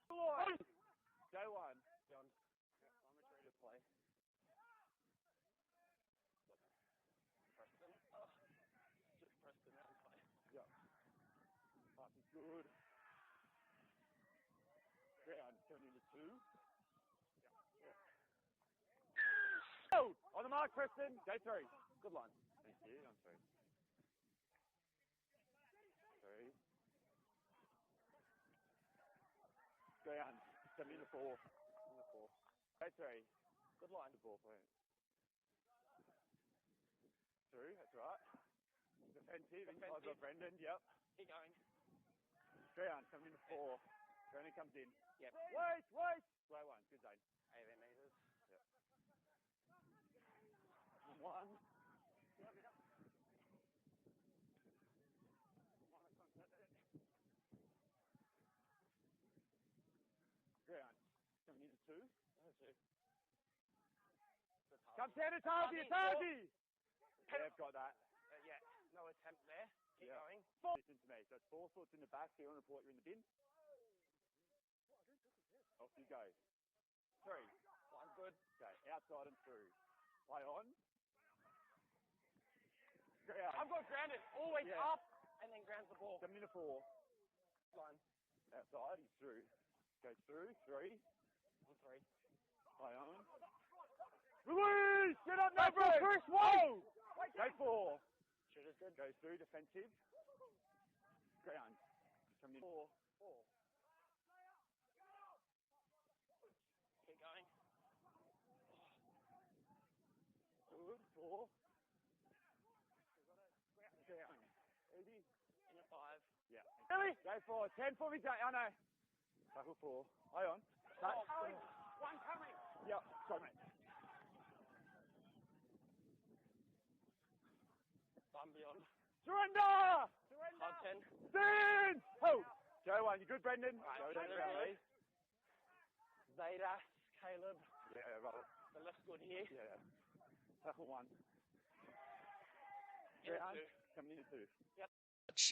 Go one. John. I'm ready to play. Preston. Oh. Just Preston out of play. Yep. Pass is good. Ground, 7-2. Oh! On the mark, Preston. Go through. Good line. Thank you. On through. Three. Ground, 7-4. Go three. Good line. The ball point. Through, that's right. Defensive. I've got Brendan, yep. Keep going. Ground, 7-4. Brendan comes in. Yep. Wait! Way one. Good zone. 18 metres. Yep. One. Ground, 7-2. Come down to Tardy! Yeah, I've got that. Yeah, no attempt there. Keep going. Listen to me. So it's 4 foot in the back. Do you want to report you're in the bin? Off you go. 3. Line's good. Okay, outside and through. Play on. Ground. I've got grounded. Always up and then grounds the ball. 7-4. Line. Outside, he's through. Goes through. 3. On 3. Play on. Release! Get up, no bro! First one! Go 4. Shooter's good. Goes through, defensive. Ground. 7-4. Keep going. Good. 4. Ground. 80. In a 5. Yeah. Really? Go 4. 10 for me, Jay. Oh no. Tackle 4. Play on. Start. One coming. Yep. Sorry, mate. One beyond. Surrender! Hard 10. Stand! Oh! Go one. You good, Brendan? Right, Go Caleb, down. release. Zeta, Caleb. Yeah, right. The left's good here. Yeah. Tackle 1. In a Ground. 2. Coming in a 2. Yep.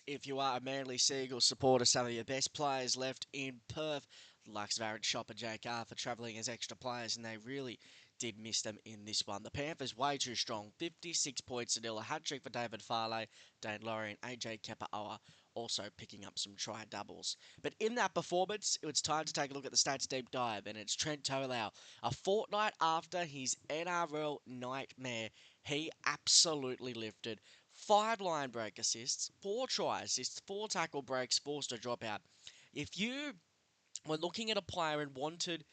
If you are a Manly Seagull supporter, some of your best players left in Perth, the likes of Aaron Shopper, Jake Arthur, travelling as extra players, and they really did miss them in this one. The Panthers way too strong, 56 points to nil, a hat-trick for David Farley, Daine Laurie and AJ Kepa-Oa also picking up some try doubles. But in that performance, it was time to take a look at the stats deep dive, and it's Trent Toelau. A fortnight after his NRL nightmare, he absolutely lifted. 5 line break assists, 4 try assists, 4 tackle breaks, forced a dropout. If you were looking at a player and wanted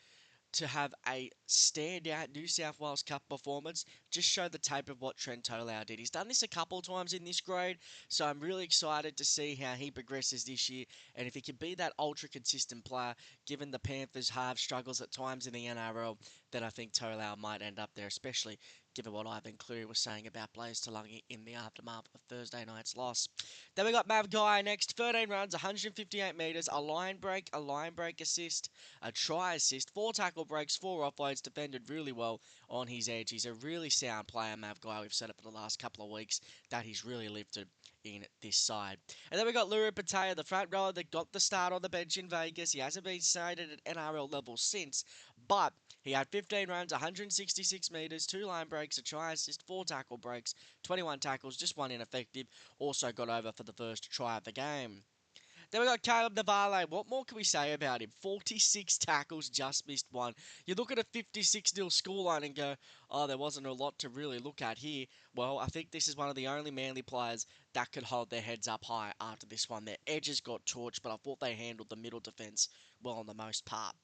to have a standout New South Wales Cup performance, just show the tape of what Trent Toelau did. He's done this a couple of times in this grade, so I'm really excited to see how he progresses this year, and if he can be that ultra-consistent player, given the Panthers have struggles at times in the NRL, then I think Toelau might end up there, especially given what Ivan Cleary was saying about Blaze Talangi in the aftermath of Thursday night's loss. Then we got Mav Guy next, 13 runs, 158 metres, a line break assist, a try assist, 4 tackle breaks, 4 offloads, defended really well on his edge. He's a really sound player, Mav Guy. We've said it for the last couple of weeks that he's really lifted in this side. And then we got Luru Patea, the front rower that got the start on the bench in Vegas. He hasn't been cited at NRL level since, but he had 15 runs, 166 metres, 2 line breaks, a try assist, 4 tackle breaks, 21 tackles, just 1 ineffective. Also got over for the first try of the game. Then we got Caleb Navale. What more can we say about him? 46 tackles, just missed 1. You look at a 56-0 scoreline and go, oh, there wasn't a lot to really look at here. Well, I think this is one of the only Manly players that could hold their heads up high after this one. Their edges got torched, but I thought they handled the middle defence well on the most part.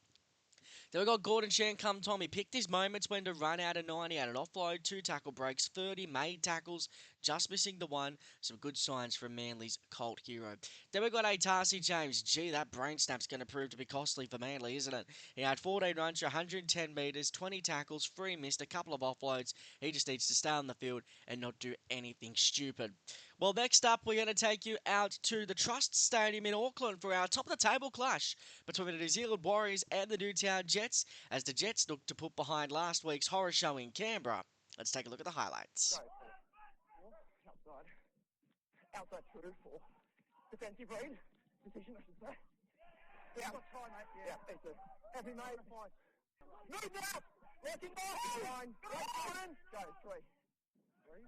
Then we got Gordon Shankum Tom. He picked his moments when to run out of 90, had an offload, 2 tackle breaks, 30 made tackles, just missing the 1. Some good signs from Manly's cult hero. Then we got Darcy James. Gee, that brain snap's going to prove to be costly for Manly, isn't it? He had 14 runs, 110 metres, 20 tackles, 3 missed, a couple of offloads. He just needs to stay on the field and not do anything stupid. Well, next up, we're going to take you out to the Trust Stadium in Auckland for our top-of-the-table clash between the New Zealand Warriors and the Newtown Jets, as the Jets look to put behind last week's horror show in Canberra. Let's take a look at the highlights. Outside. Outside through for defensive read. Decision, I should say. Yeah. Try, mate. Yeah, thank you. Happy, mate. Move out. Working line. Right, Jordan. Go, 3.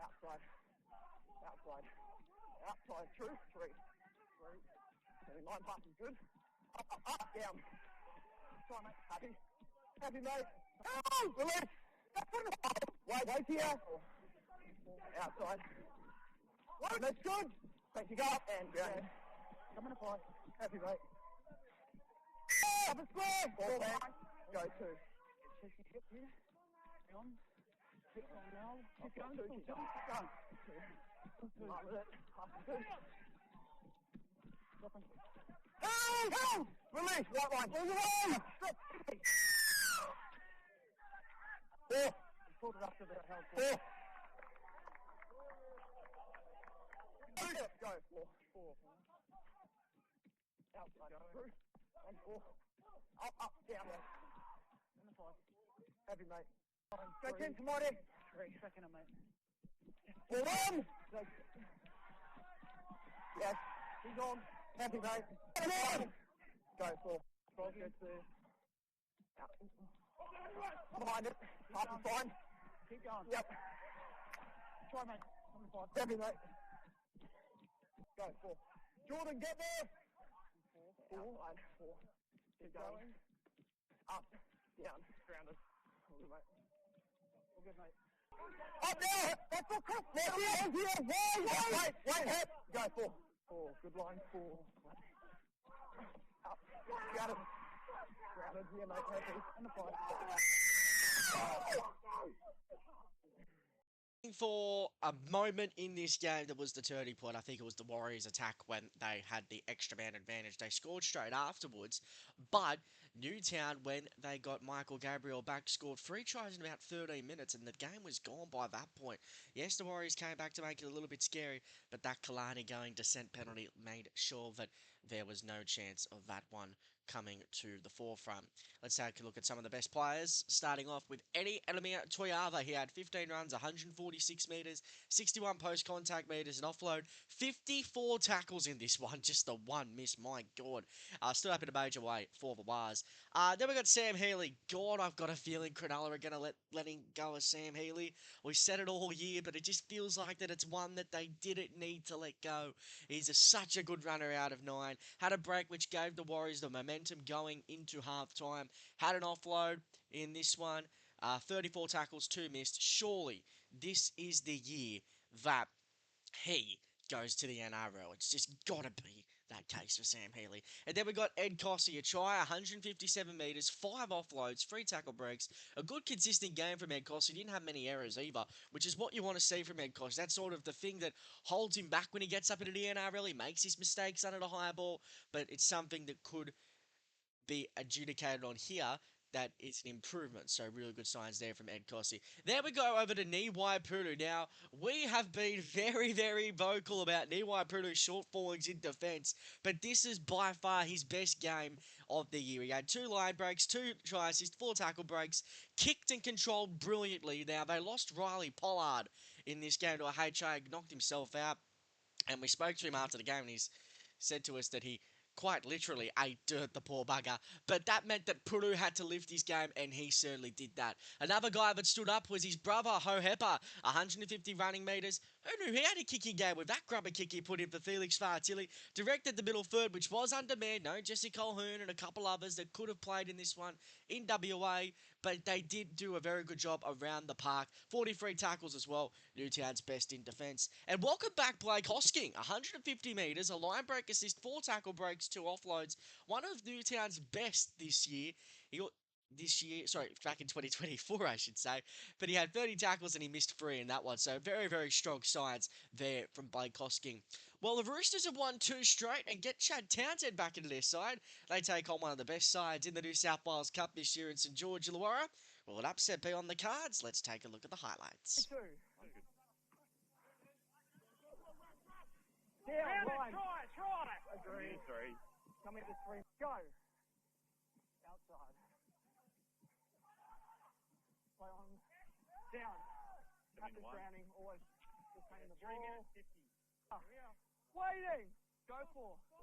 Outside. Outside. Outside. True. 3. Line pass is good. Up, down. Try, mate. Happy. Happy, mate. Oh, release. Wait here. Outside. That's good. Take your up and ground. Come in a fight. Happy, mate. Up a square. Ball back. Go 2. Hip here. On. Hip on now. Keep going. Keep going. Hey! Release. Right line. All the way. Stop. 4. Pulled it up to the held. 4. Go. 4. Outside. Through. And 4. Up, down. In the 5. Happy, mate. Go 10, Tamati. 3. Second, mate. 4, 1. Yes. He's on. Happy, mate. Go 4. 12 gets there. Out. Behind it. Half is fine. Keep going. Yep. Try, mate. On the 5. Happy, mate. Go 4. Jordan, get there. 4. Outside. 4. Keep going. Up. Down. Grounded. All good, mate. All good, mate. Up there. That's all cross. Wait. Hit. Go 4. 4. Good line. 4. Up. Grounded. Grounded. Yeah, mate. Happy. In the 5. For a moment in this game that was the turning point. I think it was the Warriors' attack when they had the extra man advantage. They scored straight afterwards, but Newtown, when they got Michael Gabriel back, scored 3 tries in about 13 minutes, and the game was gone by that point. Yes, the Warriors came back to make it a little bit scary, but that Kalani going descent penalty made sure that there was no chance of that one coming to the forefront. Let's take a look at some of the best players, starting off with Eddie Toelau. He had 15 runs, 146 metres, 61 post-contact metres, an offload, 54 tackles in this one, just the one miss, my God. Still up in a major way for the Wars. Then we got Sam Healy. God, I've got a feeling Cronulla are going to let him go as Sam Healy. We said it all year, but it just feels like that it's one that they didn't need to let go. He's such a good runner out of 9. Had a break which gave the Warriors the momentum going into half-time. Had an offload in this one. 34 tackles, 2 missed. Surely this is the year that he goes to the NRL. It's just got to be that case for Sam Healy. And then we got Ed Cossey, a try, 157 metres, 5 offloads, 3 tackle breaks. A good consistent game from Ed Cossey. Didn't have many errors either, which is what you want to see from Ed Cossey. That's sort of the thing that holds him back when he gets up into the NRL. He makes his mistakes under the high ball, but it's something that could be adjudicated on here. That is an improvement. So really good signs there from Ed Cossey. Then we go over to Niwai Puru. Now, we have been very, very vocal about Niwai Puru's shortfallings in defence, but this is by far his best game of the year. He had 2 line breaks, 2 try assists, 4 tackle breaks, kicked and controlled brilliantly. Now, they lost Riley Pollard in this game to a HA, knocked himself out, and we spoke to him after the game, and he's said to us that he quite literally ate dirt, the poor bugger. But that meant that Puru had to lift his game, and he certainly did that. Another guy that stood up was his brother, Ho Hepper, 150 running metres. Who knew he had a kicking game with that grubber kick he put in for Felix Fartilli? Directed the middle third, which was undermanned. No, Jesse Colquhoun and a couple others that could have played in this one in WA, but they did do a very good job around the park. 43 tackles as well. Newtown's best in defence. And welcome back, Blake Hosking, 150 metres, a line break assist, 4 tackle breaks, 2 offloads. One of Newtown's best this year. Back in 2024, I should say. But he had 30 tackles and he missed 3 in that one. So very, very strong signs there from Blake Hosking. Well, the Roosters have won 2 straight and get Chad Townsend back into their side. They take on one of the best sides in the New South Wales Cup this year in St George Illawarra. Will an upset be on the cards? Let's take a look at the highlights. Down, line. Try. Agree. 3. Come into 3. Go. Outside. Play on. Down. Captain Browning always retaining the ball. 3 minutes 50. Waiting. Go for. 4.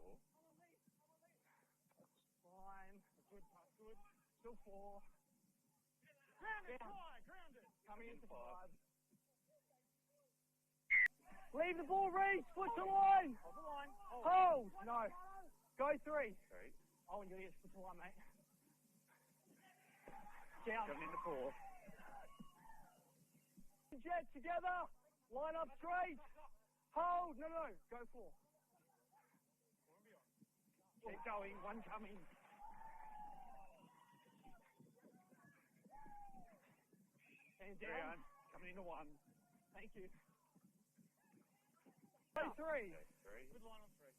5. line. Good pass, good. Still 4. Grounded, try, grounded. Coming into 5. Leave the ball, Reese. Foot to line. Hold the line. Hold. No. Go 3. Oh, and you're foot to line, mate. Down. Coming into 4. Jet together. Line up straight. Hold. No. Go 4. Keep going. 1 coming. And down. Coming into 1. Thank you. Go 3. Good line on 3.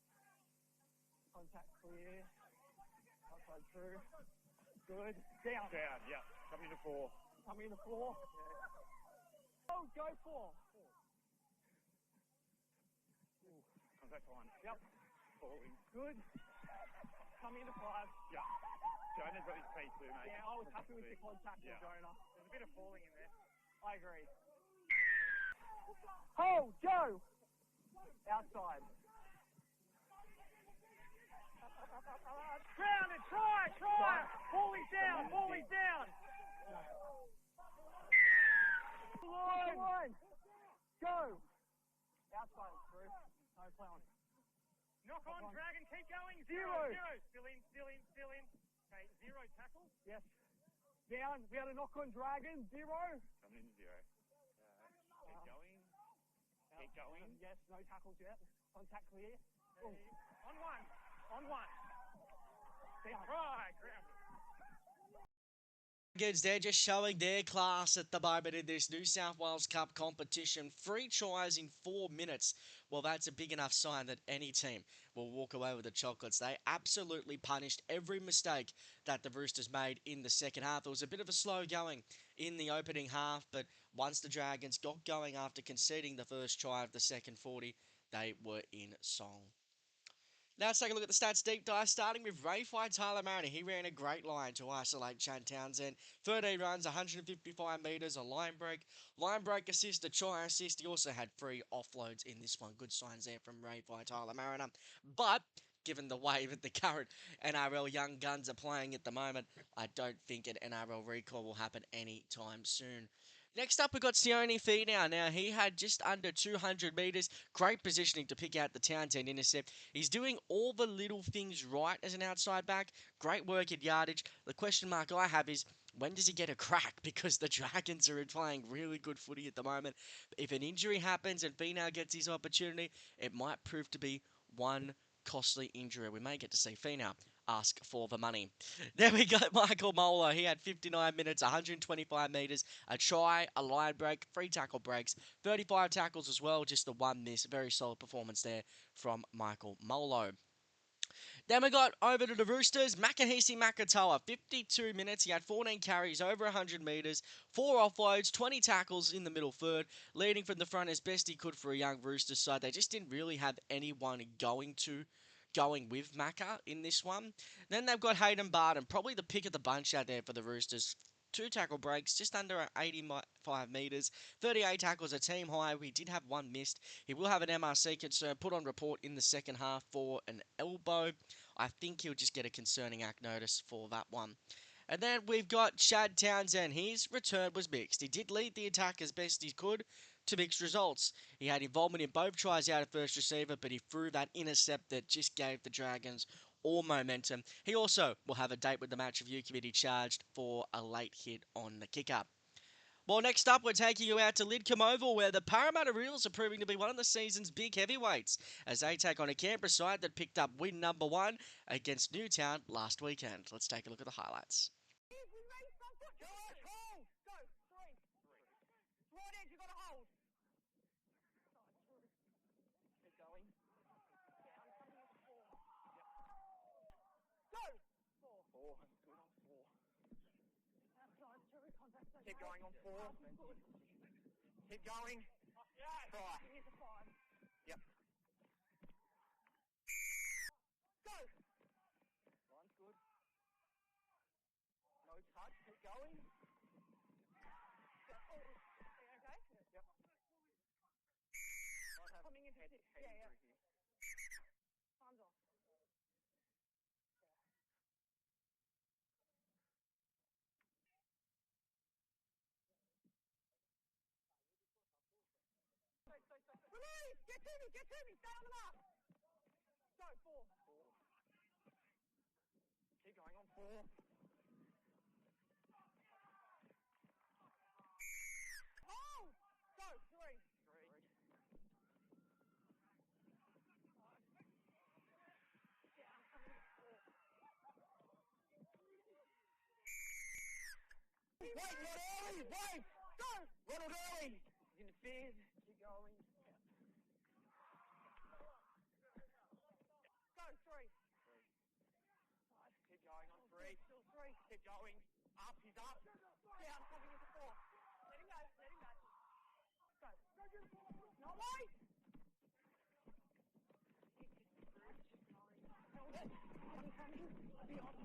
Contact clear. Outside through. Good. Down. Down, yeah. Coming into 4. Coming into 4. Yeah. Oh, go 4. Contact line. Yep. Falling. Good. Coming into 5. Yeah. Jonah's got his feet too, mate. Yeah, I was happy with the contact with Jonah. There's a bit of falling in there. I agree. Hold, Joe! Outside. Grounded, try! Falling down! Line! Go! Outside, through. No play on. Knock on, Dragon, keep going. 0. Still in. Okay, 0 tackle. Yes. Down. We had a knock on Dragon. 0. Coming in 0. Keep going. Yes, no tackles yet. Contact clear. On 1. Down. Right, ground. They're just showing their class at the moment in this New South Wales Cup competition. 3 tries in 4 minutes. Well, that's a big enough sign that any team will walk away with the chocolates. They absolutely punished every mistake that the Roosters made in the second half. It was a bit of a slow going in the opening half, but once the Dragons got going after conceding the first try of the second 40, they were in song. Now let's take a look at the stats deep dive, starting with Rayfi Tyler Mariner. He ran a great line to isolate Trent Townsend. 13 runs, 155 metres, a line break assist, a try assist. He also had 3 offloads in this one. Good signs there from Rayfi Tyler Mariner. But given the way that the current NRL young guns are playing at the moment, I don't think an NRL recall will happen anytime soon. Next up, we've got Sione Finau. Now, he had just under 200 metres. Great positioning to pick out the Townsend intercept. He's doing all the little things right as an outside back. Great work at yardage. The question mark I have is, when does he get a crack? Because the Dragons are playing really good footy at the moment. If an injury happens and Finau gets his opportunity, it might prove to be one costly injury. We may get to see Finau ask for the money. Then we got Michael Molo. He had 59 minutes, 125 metres, a try, a line break, 3 tackle breaks, 35 tackles as well, just the 1 miss. Very solid performance there from Michael Molo. Then we got over to the Roosters. Makahisi Makatoa, 52 minutes. He had 14 carries, over 100 metres, 4 offloads, 20 tackles in the middle third, leading from the front as best he could for a young Roosters side. They just didn't really have anyone going with Macca in this one. Then they've got Hayden Barton, probably the pick of the bunch out there for the Roosters. 2 tackle breaks, just under 85 metres, 38 tackles, a team high. We did have 1 missed. He will have an MRC concern put on report in the second half for an elbow. I think he'll just get a concerning act notice for that one. And then we've got Chad Townsend. His return was mixed. He did lead the attack as best he could to mixed results. He had involvement in both tries out of first receiver, but he threw that intercept that just gave the Dragons all momentum. He also will have a date with the match review committee charged for a late hit on the kick-up. Well, next up, we're taking you out to Lidcombe Oval, where the Parramatta Reels are proving to be one of the season's big heavyweights, as they take on a Canberra side that picked up win number 1 against Newtown last weekend. Let's take a look at the highlights. Keep going on 4. Keep going. Try. Yep. Go. Line's good. No touch. Keep going. Oh, okay? Yep. Coming in head injury here. Arms off. Please, get to me, stay on the mark. Go, 4. Keep going on 4. Oh! Go, 3. 3. Wait, not early! Wait! Go! Run it early! He's interfered. Keep going. Go, 3. 3. Right, keep going on 3. Still 3. Keep going. Up, he's up. Down, coming into 4. Let him go, Go. No, wait! Hold it. Coming. Beyond.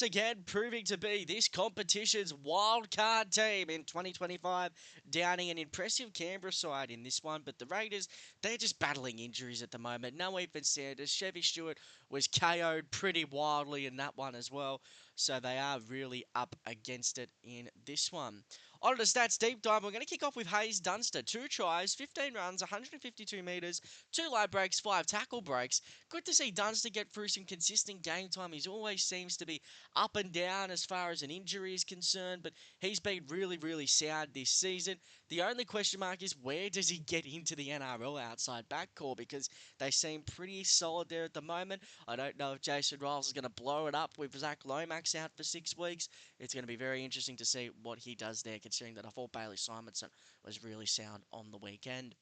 Again, proving to be this competition's wildcard team in 2025, downing an impressive Canberra side in this one. But the Raiders, they're just battling injuries at the moment. No Ethan Sanders. Chevy Stewart was KO'd pretty wildly in that one as well. So they are really up against it in this one. On to the stats deep dive, we're going to kick off with Hayes Dunster. 2 tries, 15 runs, 152 metres, 2 line breaks, 5 tackle breaks. Good to see Dunster get through some consistent game time. He always seems to be up and down as far as an injury is concerned, but he's been really, really sound this season. The only question mark is where does he get into the NRL outside backcourt, because they seem pretty solid there at the moment. I don't know if Jason Riles is going to blow it up with Zach Lomax out for 6 weeks. It's going to be very interesting to see what he does there, considering that I thought Bailey Simonson was really sound on the weekend.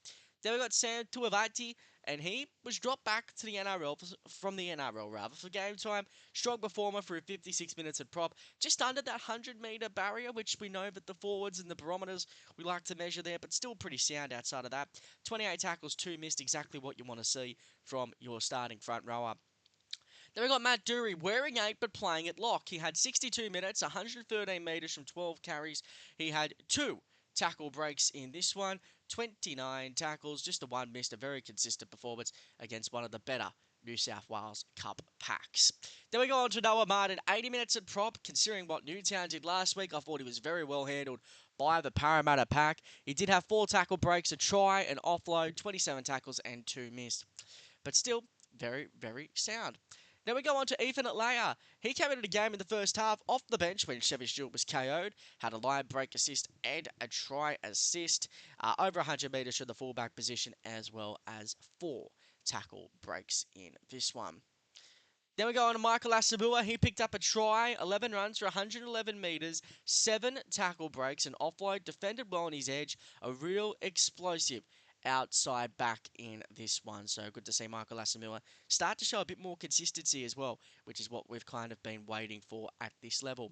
Then we got Sam Tuivati, and he was dropped back to the NRL, from the NRL rather, for game time. Strong performer for 56 minutes at prop, just under that 100-metre barrier, which we know that the forwards and the barometers we like to measure there, but still pretty sound outside of that. 28 tackles, 2 missed, exactly what you want to see from your starting front rower. Then we got Matt Dury, wearing 8 but playing at lock. He had 62 minutes, 113 metres from 12 carries. He had 2 tackle breaks in this one, 29 tackles, just the 1 missed, a very consistent performance against one of the better New South Wales Cup packs. Then we go on to Noah Martin, 80 minutes at prop. Considering what Newtown did last week, I thought he was very well handled by the Parramatta pack. He did have 4 tackle breaks, a try, an offload, 27 tackles and 2 missed. But still, very, very sound. Then we go on to Ethan Atlaya. He came into the game in the first half off the bench when Chevy Stewart was KO'd. Had a line break assist and a try assist. Over 100 metres from the fullback position, as well as 4 tackle breaks in this one. Then we go on to Michael Asabua. He picked up a try, 11 runs for 111 metres, 7 tackle breaks, an offload, defended well on his edge. A real explosive outside back in this one. So good to see Michael Asamoah start to show a bit more consistency as well, which is what we've kind of been waiting for at this level.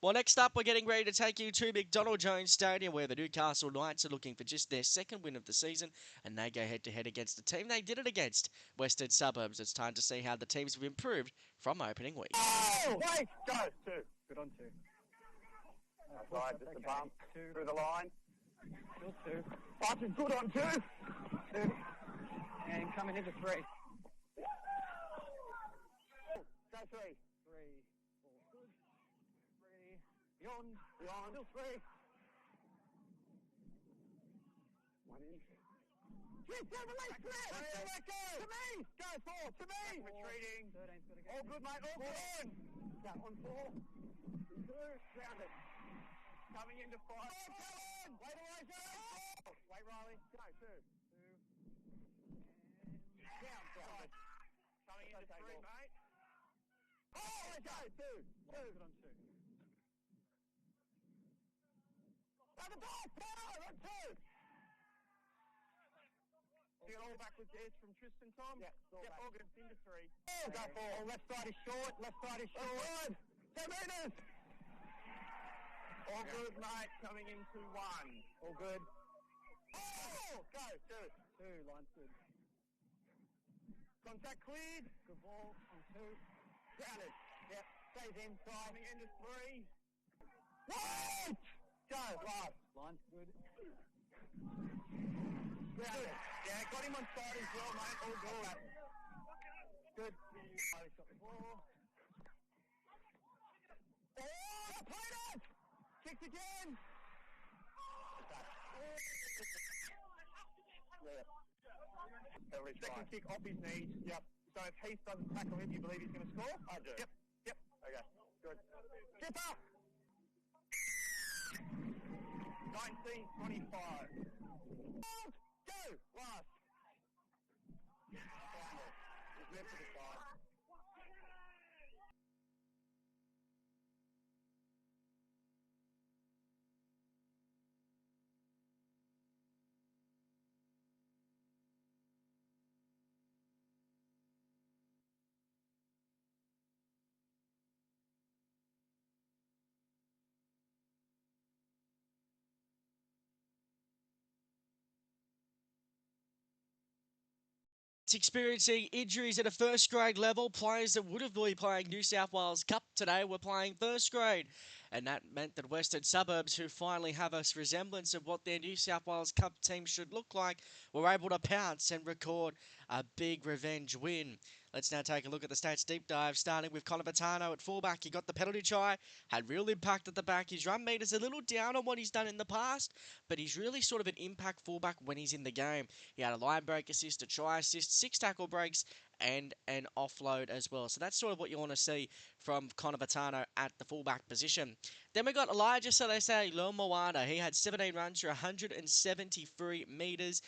Well, next up, we're getting ready to take you to McDonald Jones Stadium, where the Newcastle Knights are looking for just their 2nd win of the season, and they go head-to-head against the team they did it against, Western Suburbs. It's time to see how the teams have improved from opening week. Oh! Wait! Go! 2. Good on 2. That's right, just a bump. 2. Through the line. Still 2. Pass is good on 2. 2. And coming into 3. Go 3. 3. 4. Good. 3. Beyond. Still 3. 1 in. 3, 7, 8, 3. To me. Go 4. To me. Retreating. 13's got to go. All good, mate. All good. Yeah, on 4. 2. Grounded. Coming into 5. Wait away, sir. Wait, Riley. Go, 2. 2. And down, side. Coming into 3, mate. Oh, go, 2. 2. Good on 2. By the ball, Powell, on 2. Get all back with this from Tristan, Tom. Yep, all good. Into 3. Oh, go 4. Left side is short. 10 metres. All good, mate. Coming into 1. All good. Oh! Go. 2. 2. Line's good. Contact cleared. Good ball on 2. Grounded. Yep. Stays inside. Coming into 3. Wait! Go. Last. Line's good. Grounded. Yeah, got him on side as well, mate. All good. Good. Oh, he's got the ball. Oh, played it! Kicked again! Yeah. Second kick off his knees. Yep. So if Heath doesn't tackle him, you believe he's going to score? I do. Yep. Yep. Okay. Good. Skipper! 19-25. Go! Last. He's moved to the side. It's experiencing injuries at a first grade level. Players that would have been playing New South Wales Cup today were playing first grade. And that meant that Western Suburbs, who finally have a resemblance of what their New South Wales Cup team should look like, were able to pounce and record a big revenge win. Let's now take a look at the stats deep dive, starting with Connor Batano at fullback. He got the penalty try, had real impact at the back. His run meter's a little down on what he's done in the past, but he's really sort of an impact fullback when he's in the game. He had a line break assist, a try assist, 6 tackle breaks, and an offload as well. So that's sort of what you want to see from Connor Batano at the fullback position. Then we got Elijah Lomoana. He had 17 runs for 173 metres,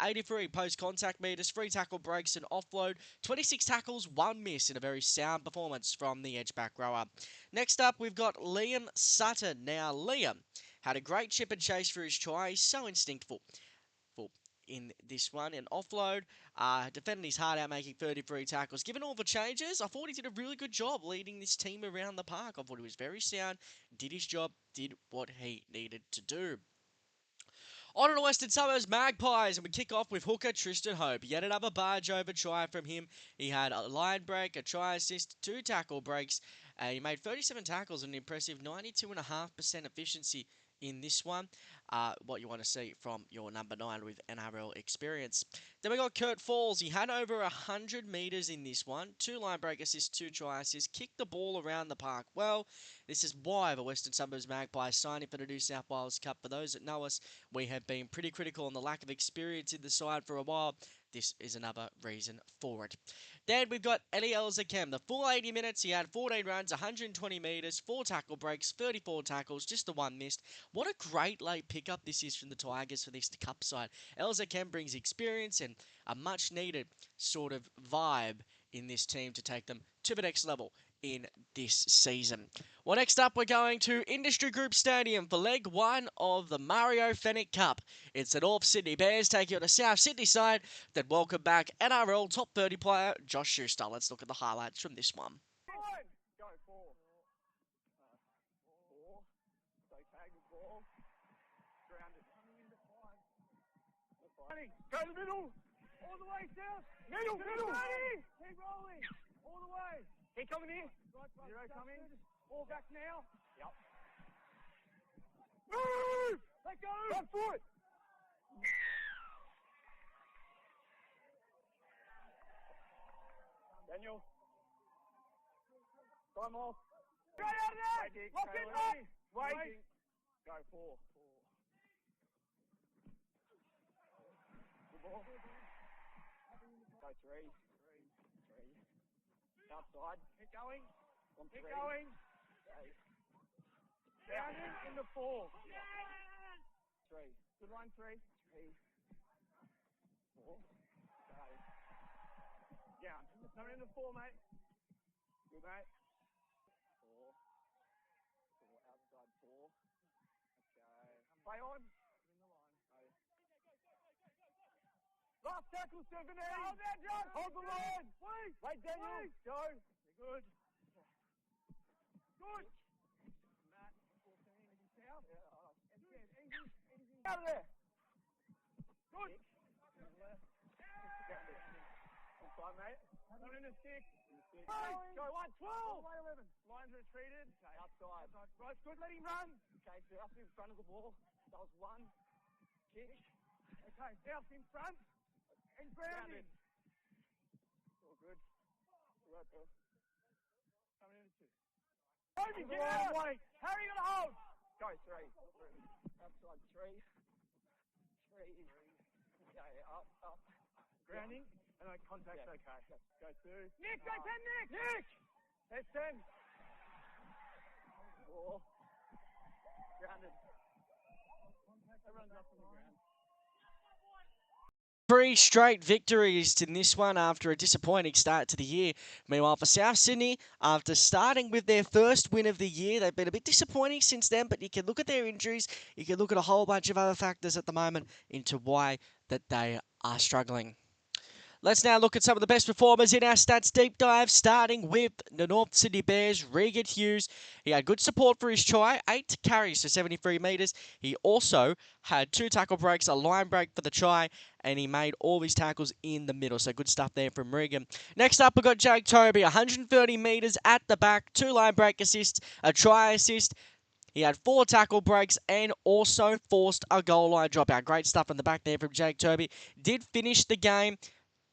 83 post-contact metres, 3 tackle breaks and offload, 26 tackles, 1 miss in a very sound performance from the edge-back rower. Next up, we've got Liam Sutton. Now, Liam had a great chip and chase for his try. He's so instinctful in this one. An offload, defending his heart out, making 33 tackles. Given all the changes, I thought he did a really good job leading this team around the park. I thought he was very sound, did his job, did what he needed to do. On to the Western Suburbs Magpies, and we kick off with hooker Tristan Hope. Yet another barge over try from him. He had a line break, a try assist, 2 tackle breaks. He made 37 tackles and an impressive 92.5% efficiency in this one. What you want to see from your number 9 with NRL experience. Then we got Kurt Falls. He had over 100 metres in this one. 2 line break assists, 2 try assists. Kicked the ball around the park well. This is why the Western Suburbs Magpies signing for the New South Wales Cup. For those that know us, we have been pretty critical on the lack of experience in the side for a while. This is another reason for it. Then we've got Eddie Elzakem. The full 80 minutes, he had 14 runs, 120 metres, 4 tackle breaks, 34 tackles, just the 1 missed. What a great late pickup this is from the Tigers for this Cup side. Elzakem brings experience and a much needed sort of vibe in this team to take them to the next level in this season. Well, next up, we're going to Industry Group Stadium for leg 1 of the Mario Fenwick Cup. It's the North Sydney Bears taking on the South Sydney side that welcome back NRL top 30 player Josh Schuster. Let's look at the highlights from this one. Go 4. 4. So tag the ball. Grounded. Go to the middle. All the way, South. Middle. Keep rolling. All the way. Keep coming in. Zero coming. Ball back now. Yep. Move! Let go! Front foot! Daniel. Time off. Go out of there! Lock it up! Wait. Go 4. Good ball. Go 3. Outside. Keep going. Keep going. Down in the 4. 3. Good line 3. 3. 4. Go. Down. Come in the 4, mate. Good, mate. 4. 4. Outside 4. Okay. Play on. Last tackle, 17. Hold there, John. Hold the line. Wait, Daniel. Go. Good. Good. Matt, 14. South. Out of there. Good. Inside, mate. Come in the 6. Go 1, 12. 11. Lines retreated. Okay. Outside. Right, good. Let him run. Okay, South in front of the ball. That was 1. Kick. Okay, South in front. And grounding. All good. Right, bro. Toby, get out! How are you going to hold? Go, 3. Outside, 3. 3. Yeah, up. Grounding, and like contact's Yeah. okay. Yeah. Go 2. Nick, go 10, Nick! Nick! That's 10. 4. Grounded. Everyone's up on the ground. 3 straight victories in this one after a disappointing start to the year. Meanwhile, for South Sydney, after starting with their first win of the year, they've been a bit disappointing since then, but you can look at their injuries, you can look at a whole bunch of other factors at the moment into why that they are struggling. Let's now look at some of the best performers in our stats deep dive, starting with the North Sydney Bears, Regan Hughes. He had good support for his try, 8 carries for 73 metres. He also had 2 tackle breaks, a line break for the try, and he made all his tackles in the middle. So good stuff there from Regan. Next up, we've got Jake Toby, 130 metres at the back, 2 line break assists, a try assist. He had 4 tackle breaks and also forced a goal line dropout. Great stuff in the back there from Jake Toby. Did finish the game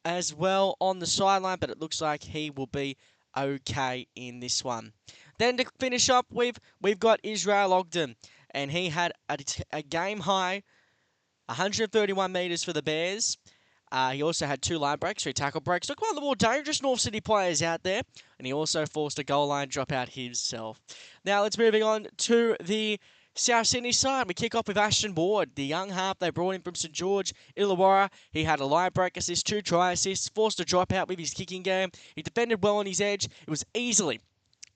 as well on the sideline, but it looks like he will be okay in this one. Then to finish up with, we've got Israel Ogden, and he had a game high 131 metres for the Bears. He also had 2 line breaks, 3 tackle breaks. Look, one of the more dangerous North Sydney players out there. And he also forced a goal line dropout himself. Now, let's moving on to the South Sydney side. We kick off with Ashton Ward, the young half they brought in from St George, Illawarra. He had a line break assist, 2 try assists, forced a dropout with his kicking game. He defended well on his edge. It was easily,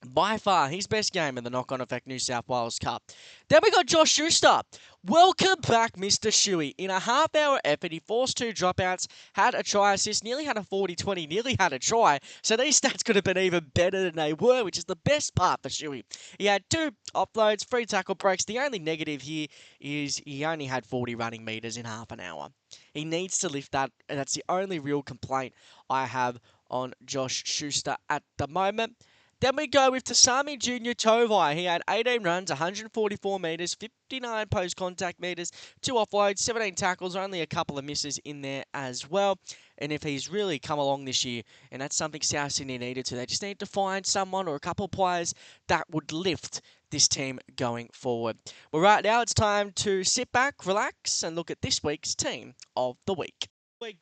by far, his best game in the Knock-On Effect New South Wales Cup. Then we got Josh Schuster. Welcome back, Mr. Shuey. In a half-hour effort, he forced 2 dropouts, had a try assist, nearly had a 40-20, nearly had a try. So these stats could have been even better than they were, which is the best part for Shuey. He had 2 offloads, 3 tackle breaks. The only negative here is he only had 40 running metres in half an hour. He needs to lift that, and that's the only real complaint I have on Josh Schuster at the moment. Then we go with Tasami Junior Tovai. He had 18 runs, 144 metres, 59 post-contact metres, 2 offloads, 17 tackles, only a couple of misses in there as well. And if he's really come along this year, and that's something South Sydney needed to, they just need to find someone or a couple of players that would lift this team going forward. Well, right now it's time to sit back, relax, and look at this week's Team of the Week.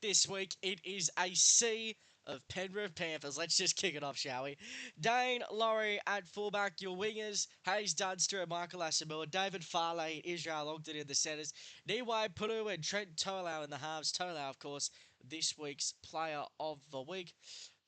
This week, it is a C of Penrith Panthers. Let's just kick it off, shall we? Daine Laurie at fullback, your wingers, Hayes Dunster and Michael Asamoah, David Farley, Israel Ogden in the centres, Niwai Puru and Trent Toelau in the halves. Toelau, of course, this week's Player of the Week.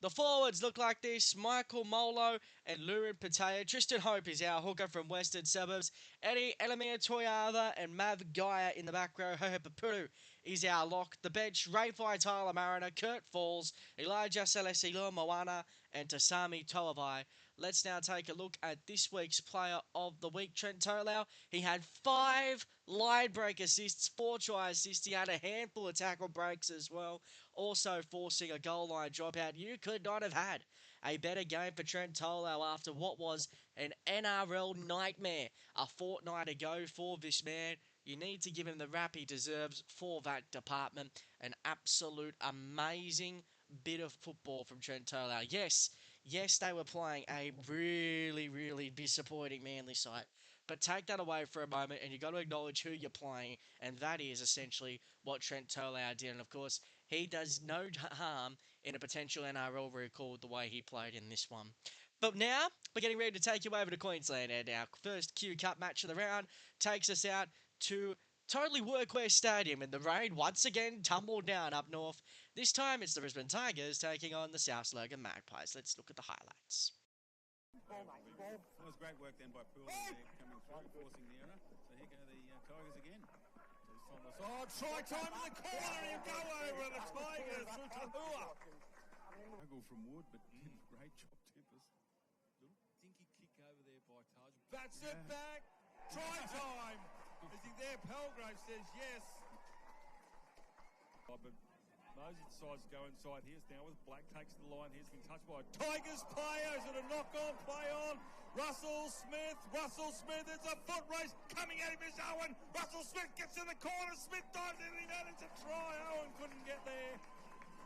The forwards look like this: Michael Molo and Lurin Patea. Tristan Hope is our hooker from Western Suburbs. Eddie Elamir Toyava and Mav Gaia in the back row. Hohe Papuru is our lock. The bench: Rayfly Tyler Mariner, Kurt Falls, Elijah Celesilo Moana, and Tasami Toavai. Let's now take a look at this week's Player of the Week, Trent Toelau. He had 5 line break assists, 4 try assists. He had a handful of tackle breaks as well, also forcing a goal line dropout. You could not have had a better game for Trent Toelau after what was an NRL nightmare a fortnight ago for this man. You need to give him the rap he deserves for that department. An absolute amazing bit of football from Trent Toelau. Yes, they were playing a really, really disappointing Manly side. But take that away for a moment, and you've got to acknowledge who you're playing, and that is essentially what Trent Toelau did. And, of course, he does no harm in a potential NRL record the way he played in this one. But now, we're getting ready to take you over to Queensland, and our first Q Cup match of the round takes us out to Totally Workwear Stadium, and the rain once again tumbled down up north. This time, it's the Brisbane Tigers taking on the South Logan Magpies. Let's look at the highlights. That was great work then by Powell there, coming through, forcing the error. So here go the Tigers again. So from the side, try time in the corner, and he'll go over the Tigers through Tahua. Struggle from Wood, but great job, Tempest. Little dinky kick over there by Taj. Bats it back. Try time. Is he there? Palgrave says yes. But Moses decides to go inside. Here's now with Black takes the line. Here's been touched by Tigers player. Is it a knock-on? Play on. Russell Smith. It's a foot race. Coming at him is Owen. Russell Smith gets in the corner. Smith dives in and it's a try. Owen couldn't get there.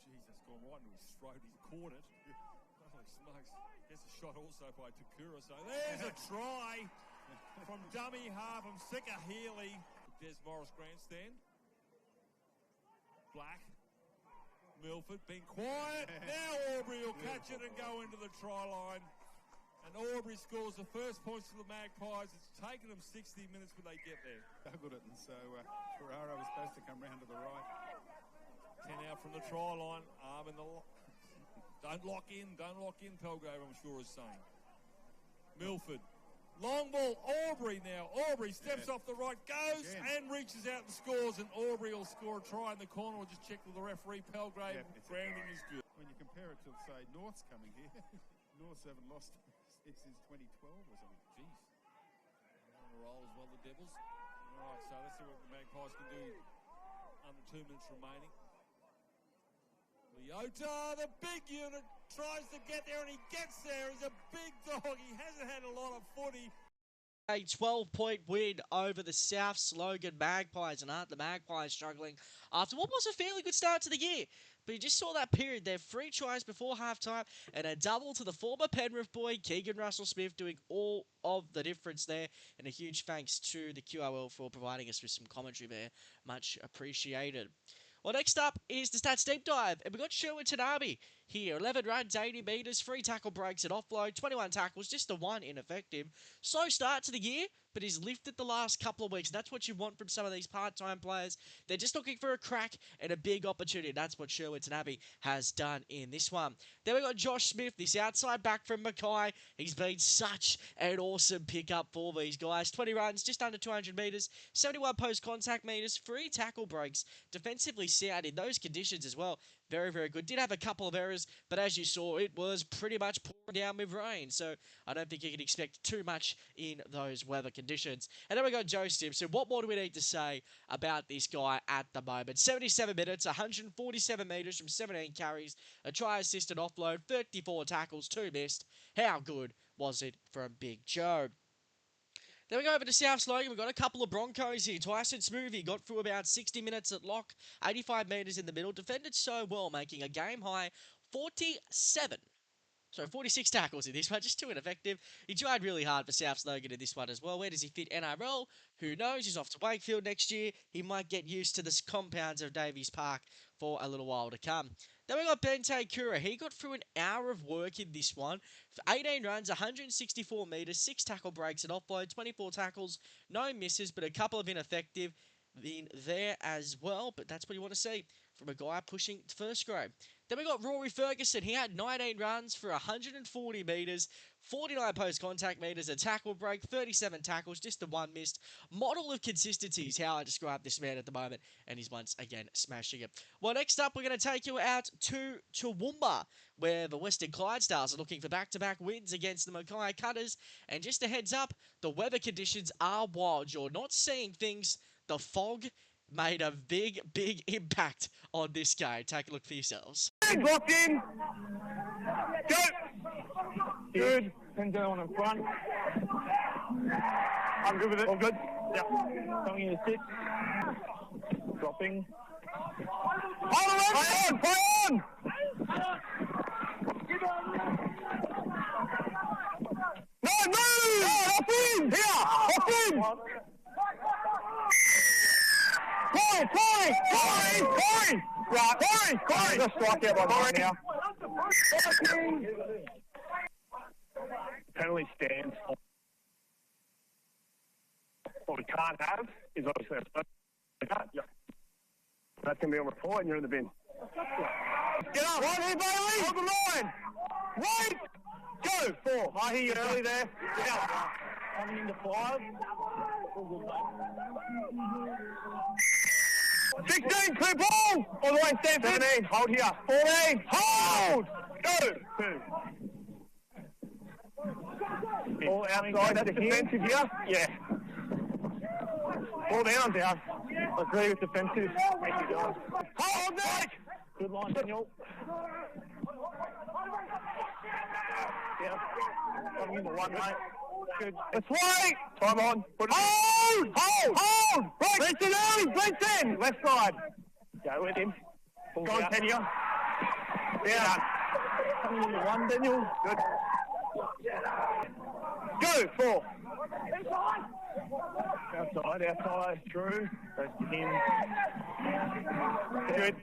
Jesus, gone right into his throat. He's caught it. Holy smokes. Gets a shot also by Takura. So there's a try from dummy half from Sika Healy. Des Morris grandstand. Black. Milford being quiet. Now Aubrey will catch it and go into the try line. And Aubrey scores the first points for the Magpies. It's taken them 60 minutes, but they get there. Juggled it, and so Ferraro was supposed to come round to the right. 10 out from the try line. Arm in the... Don't lock in, Pelgrave, I'm sure is saying. Milford. Long ball, Aubrey now. Aubrey steps off the right, goes and reaches out and scores, and Aubrey will score a try in the corner. We'll just check with the referee. Pelgrave, grounding is good. When you compare it to, say, North's coming here, North's haven't lost since 2012 or something. Jeez. On a roll as well, the Devils. All right, so let's see what the Magpies can do under 2 minutes remaining. Leota, the big unit, tries to get there and he gets there. He's a big dog. He hasn't had a lot of footy. A 12-point win over the South Slogan Magpies, and aren't the Magpies struggling after what was a fairly good start to the year? But you just saw that period there, 3 tries before halftime and a double to the former Penrith boy, Keegan Russell-Smith, doing all of the difference there. And a huge thanks to the QLD for providing us with some commentary there. Much appreciated. Well, next up is the Stats Deep Dive, and we've got Sherwood Tanabe here. 11 runs, 80 metres, 3 tackle breaks and offload, 21 tackles, just the 1 ineffective. Slow start to the year, but he's lifted the last couple of weeks. That's what you want from some of these part-time players. They're just looking for a crack and a big opportunity. That's what Sherwood Tanabe has done in this one. Then we got Josh Smith, this outside back from Mackay. He's been such an awesome pickup for these guys. 20 runs, just under 200 metres, 71 post-contact metres, 3 tackle breaks. Defensively sound in those conditions as well. Very, very good. Did have a couple of errors, but as you saw, it was pretty much pouring down with rain. So I don't think you can expect too much in those weather conditions. And then we got Joe Stimson. What more do we need to say about this guy at the moment? 77 minutes, 147 metres from 17 carries, a try assist and offload, 34 tackles, 2 missed. How good was it from Big Joe? Then we go over to South Slogan. We've got a couple of Broncos here. Tyson Smoothie got through about 60 minutes at lock, 85 metres in the middle. Defended so well, making a game-high 46 tackles in this one, just 2 ineffective. He tried really hard for South Slogan in this one as well. Where does he fit NRL? Who knows? He's off to Wakefield next year. He might get used to the compounds of Davies Park for a little while to come. Then we got Bente Kura. He got through an hour of work in this one. 18 runs, 164 metres, 6 tackle breaks and offload, 24 tackles, no misses, but a couple of ineffective in there as well. But that's what you want to see from a guy pushing first grade. Then we got Rory Ferguson. He had 19 runs for 140 metres, 49 post-contact metres, a tackle break, 37 tackles, just the 1 missed. Model of consistency is how I describe this man at the moment, and he's once again smashing it. Well, next up, we're going to take you out to Toowoomba, where the Western Clydesdales are looking for back-to-back wins against the Mackay Cutters. And just a heads up, the weather conditions are wild. You're not seeing things. The fog made a big, big impact on this game. Take a look for yourselves. Locked in. Go. Good. Pin down in front. I'm good with it. All good? Yeah. Coming in to sit. Dropping. Hold on! Play on! No, move! Off in! Here! Off in! Corey! Right, Corey! Just strike out by Corey now. Penalty stands. What we can't have is obviously a yep. That's going to be on report and you're in the bin. Get up! Right here, Bailey! Hold the line! Wait! Go! 4. I hear you early there. Get up. Coming into 5. 16, clear ball! All the way, stand 17, hold here. 14, hold! Go! 2. All outside, that's defensive here? Yeah. All down. Agree with defensive. Thank you, guys. Hold, Nick! Good line, Daniel. Yeah. Coming into 1, mate. Good. Let's wait! Time on. Hold! Right! Benson early! Benson! Left side. Go with him. Go on, Kenya. Down. One, Daniel. Good. Go, 4. Outside, through. Goes to him. Good.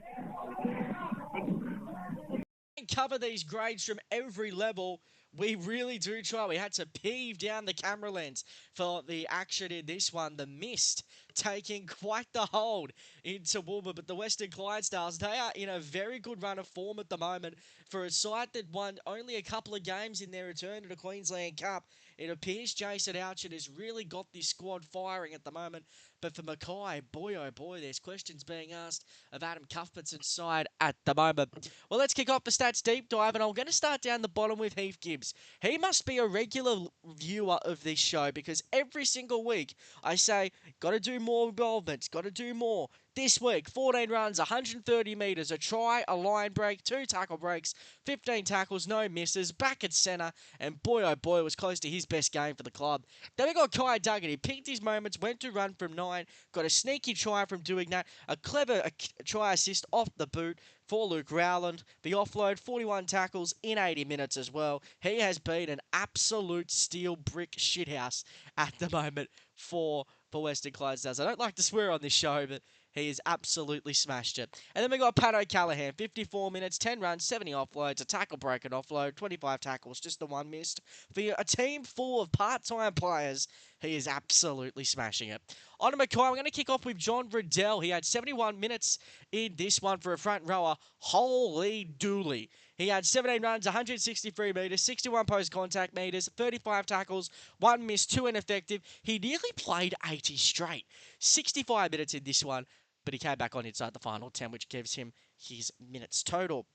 Cover these grades from every level. We really do try. We had to peeve down the camera lens for the action in this one. The mist taking quite the hold into Woolmer, but the Western Clydesdales, they are in a very good run of form at the moment. For a side that won only a couple of games in their return to the Queensland Cup, it appears Jason Ouchin has really got this squad firing at the moment. But for Mackay, boy oh boy, there's questions being asked of Adam Cuthbertson's side at the moment. Well, let's kick off the stats deep dive, and I'm going to start down the bottom with Heath Gibbs. He must be a regular viewer of this show, because every single week I say, got to do more involvements, got to do more. This week, 14 runs, 130 metres, a try, a line break, 2 tackle breaks, 15 tackles, no misses, back at centre, and boy oh boy, it was close to his best game for the club. Then we got Kai Duggan. He picked his moments, went to run from 9, got a sneaky try from doing that, a clever try assist off the boot for Luke Rowland. The offload, 41 tackles in 80 minutes as well. He has been an absolute steel brick shithouse at the moment for Western Clydesdales. I don't like to swear on this show, but he has absolutely smashed it. And then we got Pat O'Callaghan, 54 minutes, 10 runs, 70 offloads, a tackle break and offload, 25 tackles, just the one missed. For a team full of part-time players, he is absolutely smashing it. On to Mackay, we're going to kick off with John Riddell. He had 71 minutes in this one for a front rower. Holy dooly. He had 17 runs, 163 metres, 61 post-contact metres, 35 tackles, 1 miss, 2 ineffective. He nearly played 80 straight. 65 minutes in this one, but he came back on inside the final 10, which gives him his minutes total.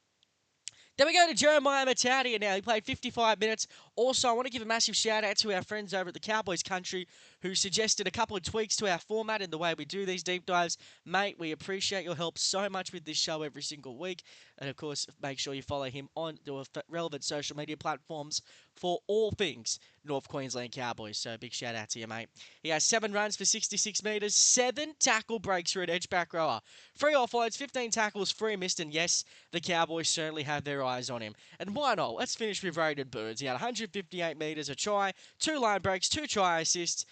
Then we go to Jeremiah Matadia now. He played 55 minutes. Also, I want to give a massive shout out to our friends over at the Cowboys Country who suggested a couple of tweaks to our format and the way we do these deep dives. Mate, we appreciate your help so much with this show every single week. And, of course, make sure you follow him on the relevant social media platforms for all things North Queensland Cowboys. So, big shout out to you, mate. He has 7 runs for 66 metres, 7 tackle breaks for an edge back rower, 3 offloads, 15 tackles, 3 missed, and yes, the Cowboys certainly have their eyes on him. And why not? Let's finish with Raiden Burns. He had 158 metres, a try, 2 line breaks, 2 try assists,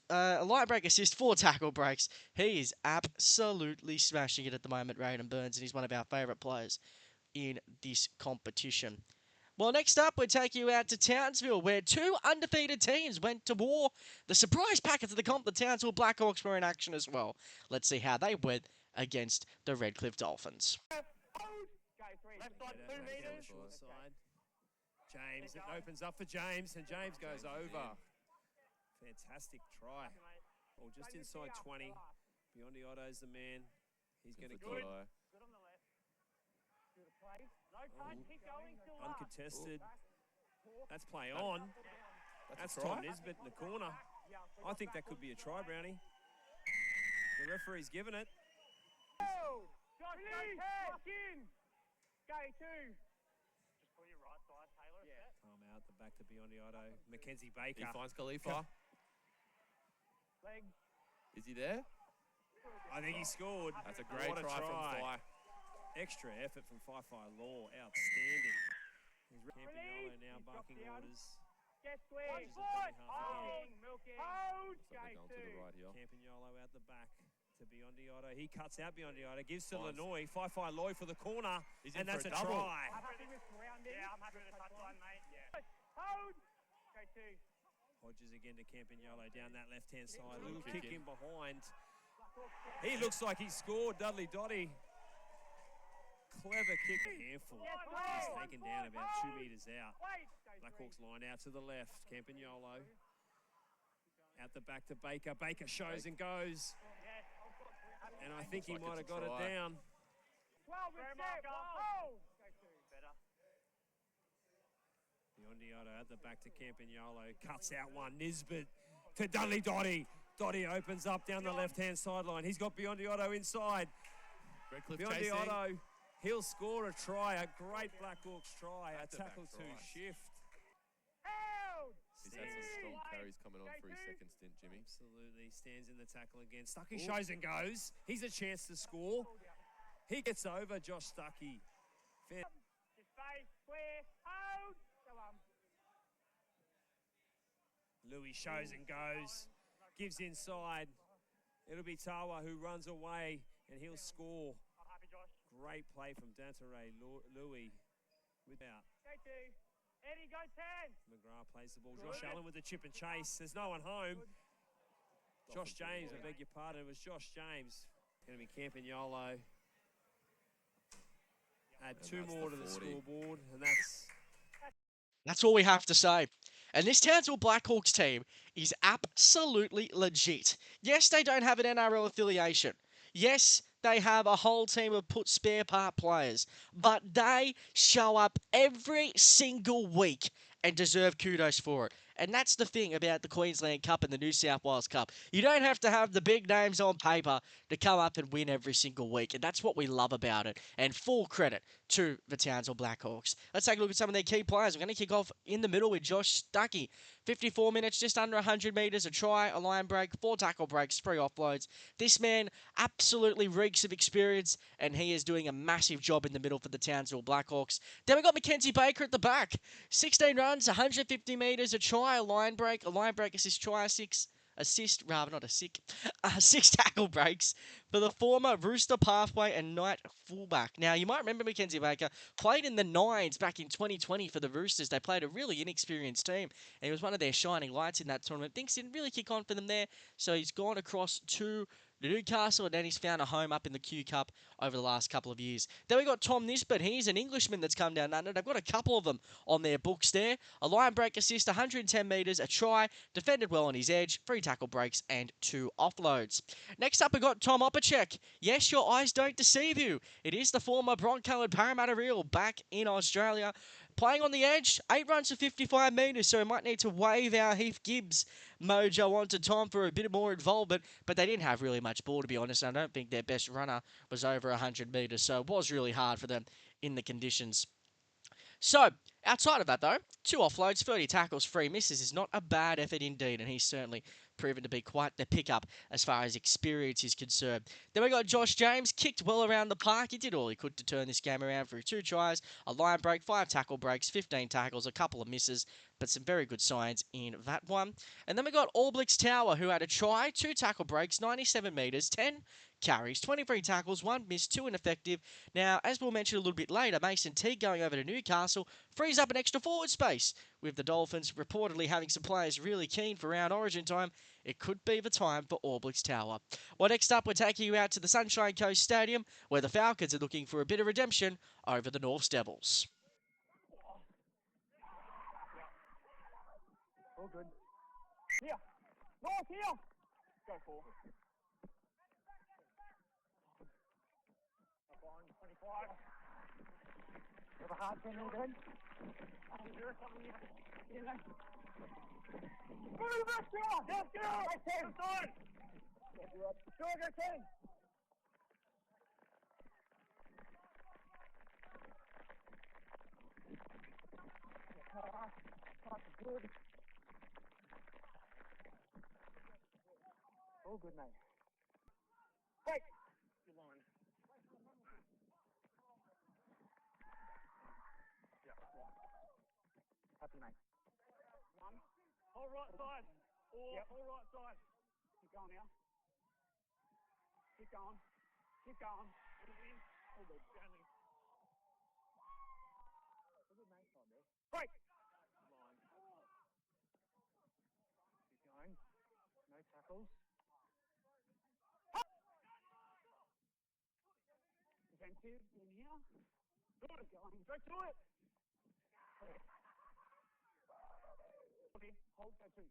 a line break assist, 4 tackle breaks. He is absolutely smashing it at the moment, Raiden Burns, and he's one of our favourite players in this competition. Well, next up, we'll take you out to Townsville, where 2 undefeated teams went to war. The surprise packet of the comp, the Townsville Blackhawks, were in action as well. Let's see how they went against the Redcliffe Dolphins. Left side, 2 metres. Short side. James, it opens up for James, and James goes over. Fantastic try. Or just inside 20. Beyond Otto's the man. He's going to kick. Good on the left. Good play. No cut, keep going, still up. Uncontested. That's play on. That's Tom Nisbet in the corner. I think that could be a try, Brownie. The referee's given it. Go! Josh, go back in! Go 2. Just pull your right side, Taylor. Yeah. Time out, the back to Beyond Otto. Mackenzie Baker. He finds Khalifa. Legs. Is he there? I think he scored. That's a great try from Fly. Extra effort from Fi Law. Outstanding. He's Campiolo now barking orders. Get square. Hold. Hold. So they're going to the right here. Campagnolo out the back to Beyond Otto. He cuts out Beyond Otto. Gives to Lanoy. Fi Loy for the corner. And that's a try. Yeah, I'm happy with the touchline, mate. Yeah. Hold. Go 2. Hodges again to Campagnolo down that left-hand side. Little kick in behind. He looks like he scored, Dudley Dotty. Clever kick. Handful. He's taken down about 2 metres out. Blackhawks line out to the left. Campagnolo. Out the back to Baker. Baker shows and goes. And I think he might have got it down. 12 marker. Beyond at the back to Campagnolo. Cuts out one. Nisbet to Dudley Dotty. Dotty opens up down the left-hand sideline. He's got Beyond Otto inside. Beyond Otto, he'll score a try. A great Blackhawks try. A tackle to shift. He's had some strong carries coming on for his second stint, Jimmy. Absolutely. Stands in the tackle again. Stuckey shows and goes. He's a chance to score. He gets over Josh Stuckey. Louis shows and goes, gives inside. It'll be Tawa who runs away, and he'll score. Great play from Danteray. Louis without. Eddie, go 10. McGrath plays the ball. Josh Allen with the chip and chase. There's no one home. Josh James, I beg your pardon. It was Josh James. Going to be Campagnolo. Add two more to the scoreboard, and That's all we have to say. And this Townsville Blackhawks team is absolutely legit. Yes, they don't have an NRL affiliation. Yes, they have a whole team of spare part players. But they show up every single week and deserve kudos for it. And that's the thing about the Queensland Cup and the New South Wales Cup. You don't have to have the big names on paper to come up and win every single week. And that's what we love about it. And full credit to the Townsville Blackhawks. Let's take a look at some of their key players. We're going to kick off in the middle with Josh Duffy. 54 minutes, just under 100 metres, a try, a line break, 4 tackle breaks, 3 offloads. This man absolutely reeks of experience, and he is doing a massive job in the middle for the Townsville Blackhawks. Then we've got Mackenzie Baker at the back. 16 runs, 150 metres, a try, a line break assist, try, 6 tackle breaks for the former Rooster Pathway and Knight fullback. Now, you might remember Mackenzie Baker played in the Nines back in 2020 for the Roosters. They played a really inexperienced team, and he was one of their shining lights in that tournament. Things didn't really kick on for them there, so he's gone across to Newcastle, and then he's found a home up in the Q Cup over the last couple of years. Then we got Tom Nisbet. He's an Englishman that's come down under. They've got a couple of them on their books there. A line break assist, 110 metres, a try, defended well on his edge, 3 tackle breaks, and 2 offloads. Next up, we got Tom Opacek. Yes, your eyes don't deceive you. It is the former bronze-coloured Parramatta Eel back in Australia. Playing on the edge, 8 runs for 55 metres, so we might need to wave our Heath Gibbs mojo onto Tom for a bit more involvement, but they didn't have really much ball, to be honest. I don't think their best runner was over 100 metres, so it was really hard for them in the conditions. So, outside of that, though, 2 offloads, 30 tackles, 3 misses is not a bad effort indeed, and he's certainly proven to be quite the pickup as far as experience is concerned. Then we got Josh James, kicked well around the park. He did all he could to turn this game around through 2 tries, a line break, 5 tackle breaks, 15 tackles, a couple of misses, but some very good signs in that one. And then we got Allblix Tower, who had a try, 2 tackle breaks, 97 metres, 10 carries, 23 tackles, 1 miss, 2 ineffective. Now, as we'll mention a little bit later, Mason Teague going over to Newcastle frees up an extra forward space. With the Dolphins reportedly having some players really keen for round origin time, it could be the time for Allblix Tower. Well, next up, we're taking you out to the Sunshine Coast Stadium, where the Falcons are looking for a bit of redemption over the Norths Devils. All good. Here. North, here. Go for. Up on 25. Have a hard 10 all good. Go to the back door! Let's go! Let's go! Go, go 10! Good. All good, mate. Break! Good line. Yeah. Happy, mate. One. Whole right side. Whole right side. Keep going now. Keep going. Keep going. All good. Standing. All good, mate. Break! Line. Keep going. No tackles. Defensive in here. Good. Going. Go to it. Hold that 2.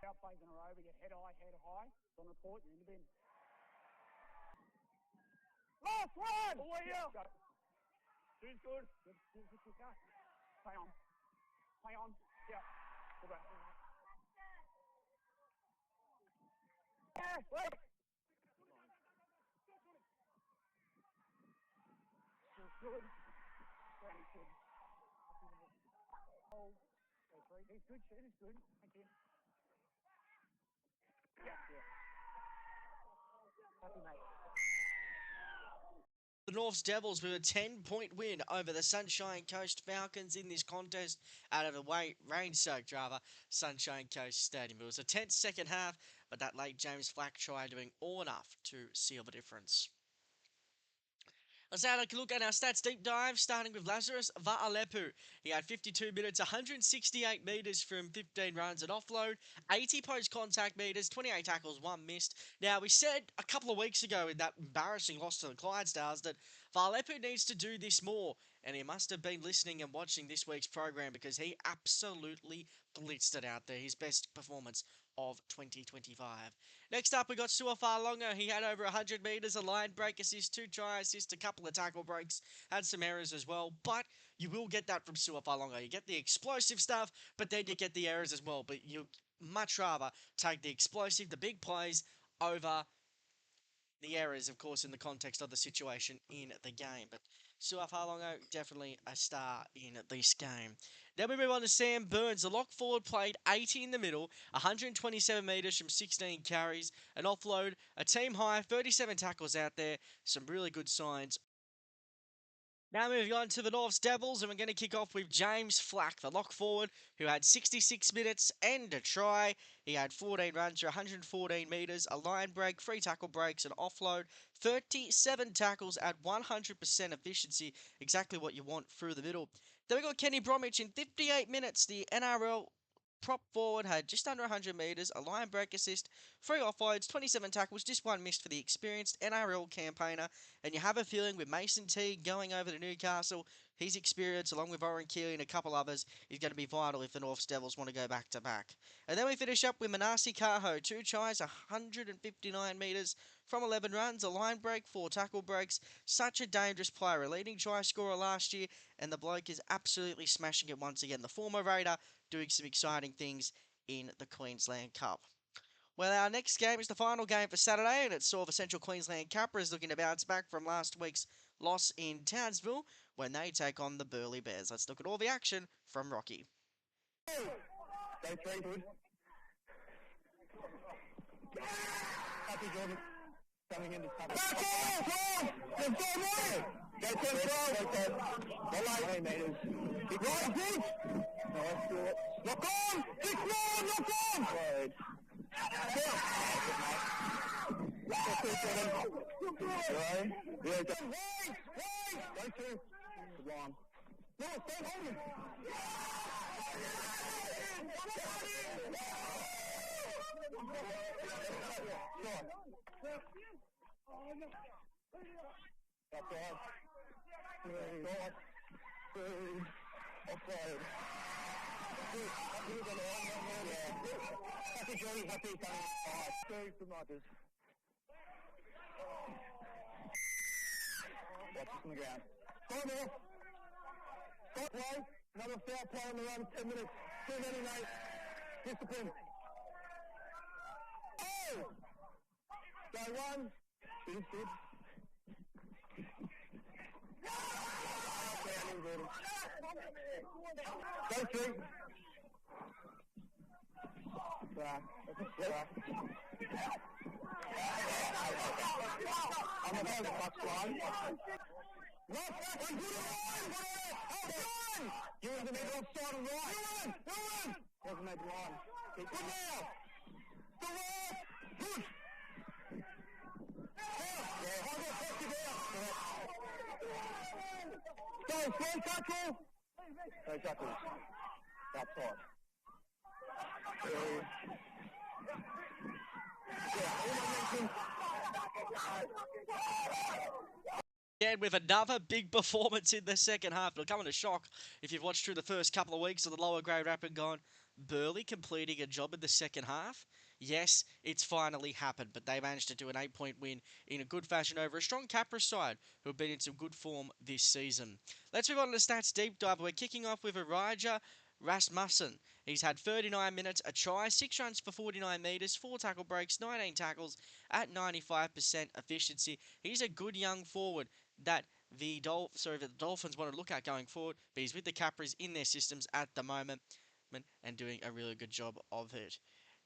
Out plays in a row. We get head high. It's on report. You're in the bin. Last one! Oh, yeah. Go. 2's good. Good. Play on. Yeah. Go back. Yeah, wait. Good. Very good. Oh, he's good. Shoot is good. Thank you. Yeah. Happy, mate. North's Devils with a 10-point win over the Sunshine Coast Falcons in this contest out of the rain-soaked, Sunshine Coast Stadium. It was a tense second half, but that late James Flack try doing all enough to seal the difference. Let's have a look at our stats deep dive, starting with Lazarus Vaalepu. He had 52 minutes, 168 metres from 15 runs and offload, 80 post-contact metres, 28 tackles, 1 missed. Now, we said a couple of weeks ago in that embarrassing loss to the Clydesdales that Vaalepu needs to do this more, and he must have been listening and watching this week's program because he absolutely blitzed it out there. His best performance of 2025. Next up, we got Suafalonga. He had over 100 metres, a line break assist, 2 try assists, a couple of tackle breaks, had some errors as well. But you will get that from Suafalonga. You get the explosive stuff, but then you get the errors as well. But you much rather take the explosive, the big plays, over the errors, of course, in the context of the situation in the game. But Suafalonga, definitely a star in this game. Then we move on to Sam Burns. The lock forward played 80 in the middle, 127 metres from 16 carries, an offload, a team high, 37 tackles out there. Some really good signs. Now moving on to the North's Devils, and we're going to kick off with James Flack, the lock forward, who had 66 minutes and a try. He had 14 runs for 114 metres, a line break, 3 tackle breaks, an offload, 37 tackles at 100% efficiency, exactly what you want through the middle. Then we got Kenny Bromwich in 58 minutes, the NRL prop forward had just under 100 metres, a line break assist, 3 offloads, 27 tackles, just 1 missed for the experienced NRL campaigner. And you have a feeling with Mason Teague going over to Newcastle, his experience along with Oren Keeley and a couple others is going to be vital if the Norths Devils want to go back to back. And then we finish up with Manasi Kaho, 2 tries, 159 metres from 11 runs, a line break, 4 tackle breaks. Such a dangerous player, a leading try scorer last year, and the bloke is absolutely smashing it once again. The former Raider doing some exciting things in the Queensland Cup. Well, our next game is the final game for Saturday, and it's sort of Central Queensland Capras looking to bounce back from last week's loss in Townsville when they take on the Burleigh Bears. Let's look at all the action from Rocky. Happy Jordan coming into cover. Let's go, more! Go 10 meters. Keep going, deep! Nice, do it. Lock on! 6 more! Lock on! Good. Watch this on the ground. Time off. Stop play. Another foul play on the run. 10 minutes. Too many, mate. Discipline. Oh! Go 1. Finish it. Go 3. Back. I'm going to the box line. You're in the middle of side and right. Wasn't that line? Keep good now. The right. Good. Yeah, hold on, touch it out. Go, slow tackle. No tackles. Outside. Again, with another big performance in the second half. It'll come as a shock if you've watched through the first couple of weeks of the lower grade rapid gone. Burleigh completing a job in the second half. Yes, it's finally happened, but they managed to do an 8-point win in a good fashion over a strong Capra side who have been in some good form this season. Let's move on to the stats deep dive. We're kicking off with Elijah Rasmussen. He's had 39 minutes, a try, 6 runs for 49 metres, 4 tackle breaks, 19 tackles at 95% efficiency. He's a good young forward that the Dolphins want to look at going forward, but he's with the Capras in their systems at the moment and doing a really good job of it.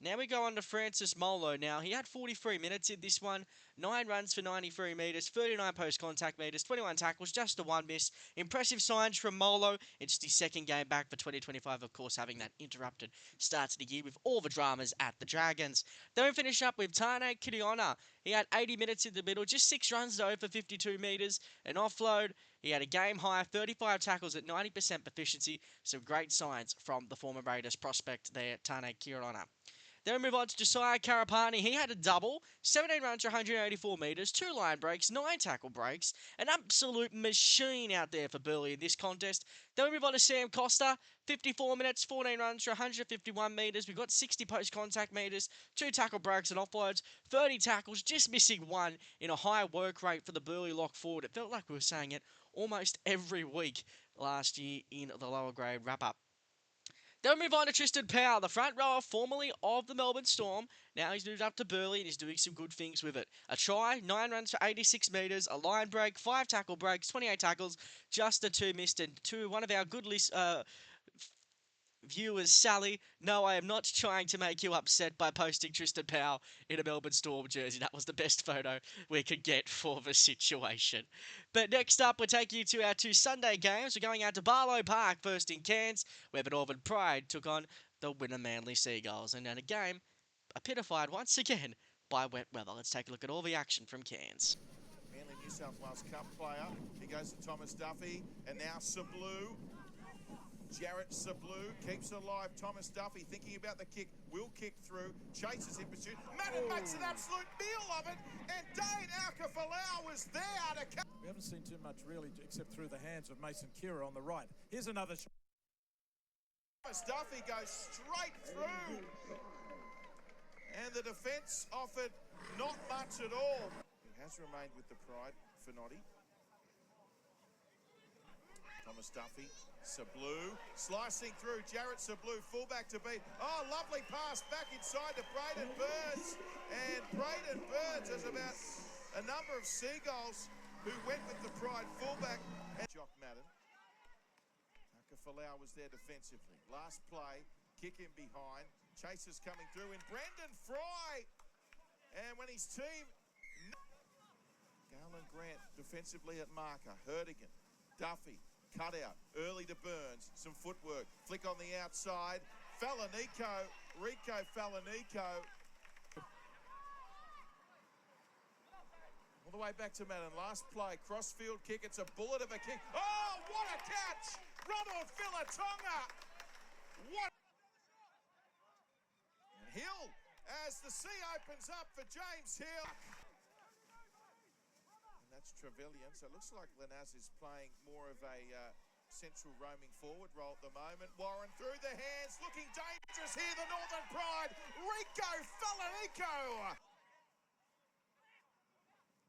Now we go on to Francis Molo. Now, he had 43 minutes in this one, 9 runs for 93 metres, 39 post-contact metres, 21 tackles, just a 1 miss. Impressive signs from Molo. It's his second game back for 2025, of course, having that interrupted start to the year with all the dramas at the Dragons. Then we finish up with Taine Laurie. He had 80 minutes in the middle, just 6 runs though for 52 metres, an offload. He had a game high, 35 tackles at 90% efficiency. Some great signs from the former Raiders prospect there, Taine Laurie. Then we move on to Josiah Karapani. He had a double, 17 runs, 184 metres, 2 line breaks, 9 tackle breaks. An absolute machine out there for Burleigh in this contest. Then we move on to Sam Costa, 54 minutes, 14 runs for 151 metres. We've got 60 post-contact metres, 2 tackle breaks and offloads, 30 tackles, just missing 1 in a high work rate for the Burleigh lock forward. It felt like we were saying it almost every week last year in the lower grade wrap-up. Then we move on to Tristan Powell, the front rower formerly of the Melbourne Storm. Now he's moved up to Burleigh and he's doing some good things with it. A try, 9 runs for 86 metres, a line break, 5 tackle breaks, 28 tackles, just a 2 missed, and one of our good viewers, Sally. No, I am not trying to make you upset by posting Tristan Powell in a Melbourne Storm jersey. That was the best photo we could get for the situation. But next up, we're taking you to our 2 Sunday games. We're going out to Barlow Park, first in Cairns, where the Northern Pride took on the winner Manly Seagulls. And in a game, epitomised once again by wet weather. Let's take a look at all the action from Cairns. Manly New South Wales Cup player. He goes to Thomas Duffy, and now Sablu. Jarrett Sablu keeps it alive. Thomas Duffy thinking about the kick. Will kick through. Chases in pursuit. Madden makes an absolute meal of it. And Daine Laurie was there to come. We haven't seen too much really except through the hands of Mason Kira on the right. Here's another shot. Thomas Duffy goes straight through. And the defence offered not much at all. He has remained with the Pride for Noddy. Thomas Duffy, Sablu, slicing through, Jarrett Sablu, fullback to beat. Oh, lovely pass back inside to Braden Burns. And Braden Burns has about a number of Seagulls who went with the Pride fullback. And Jock Madden. Falau was there defensively. Last play, kick in behind. Chasers coming through, and Brendan Fry. And when his team... Garland Grant defensively at marker. Hertigan, Duffy. Cut out, early to Burns, some footwork, flick on the outside, Falanico, Rico Falanico. All the way back to Madden, last play, crossfield kick, it's a bullet of a kick. Oh, what a catch! Ronald Filatonga! What? And Hill, as the sea opens up for James Hill. That's Trevelyan, so it looks like Lenaz is playing more of a central roaming forward role at the moment. Warren through the hands, looking dangerous here, the Northern Pride. Rico Falanico!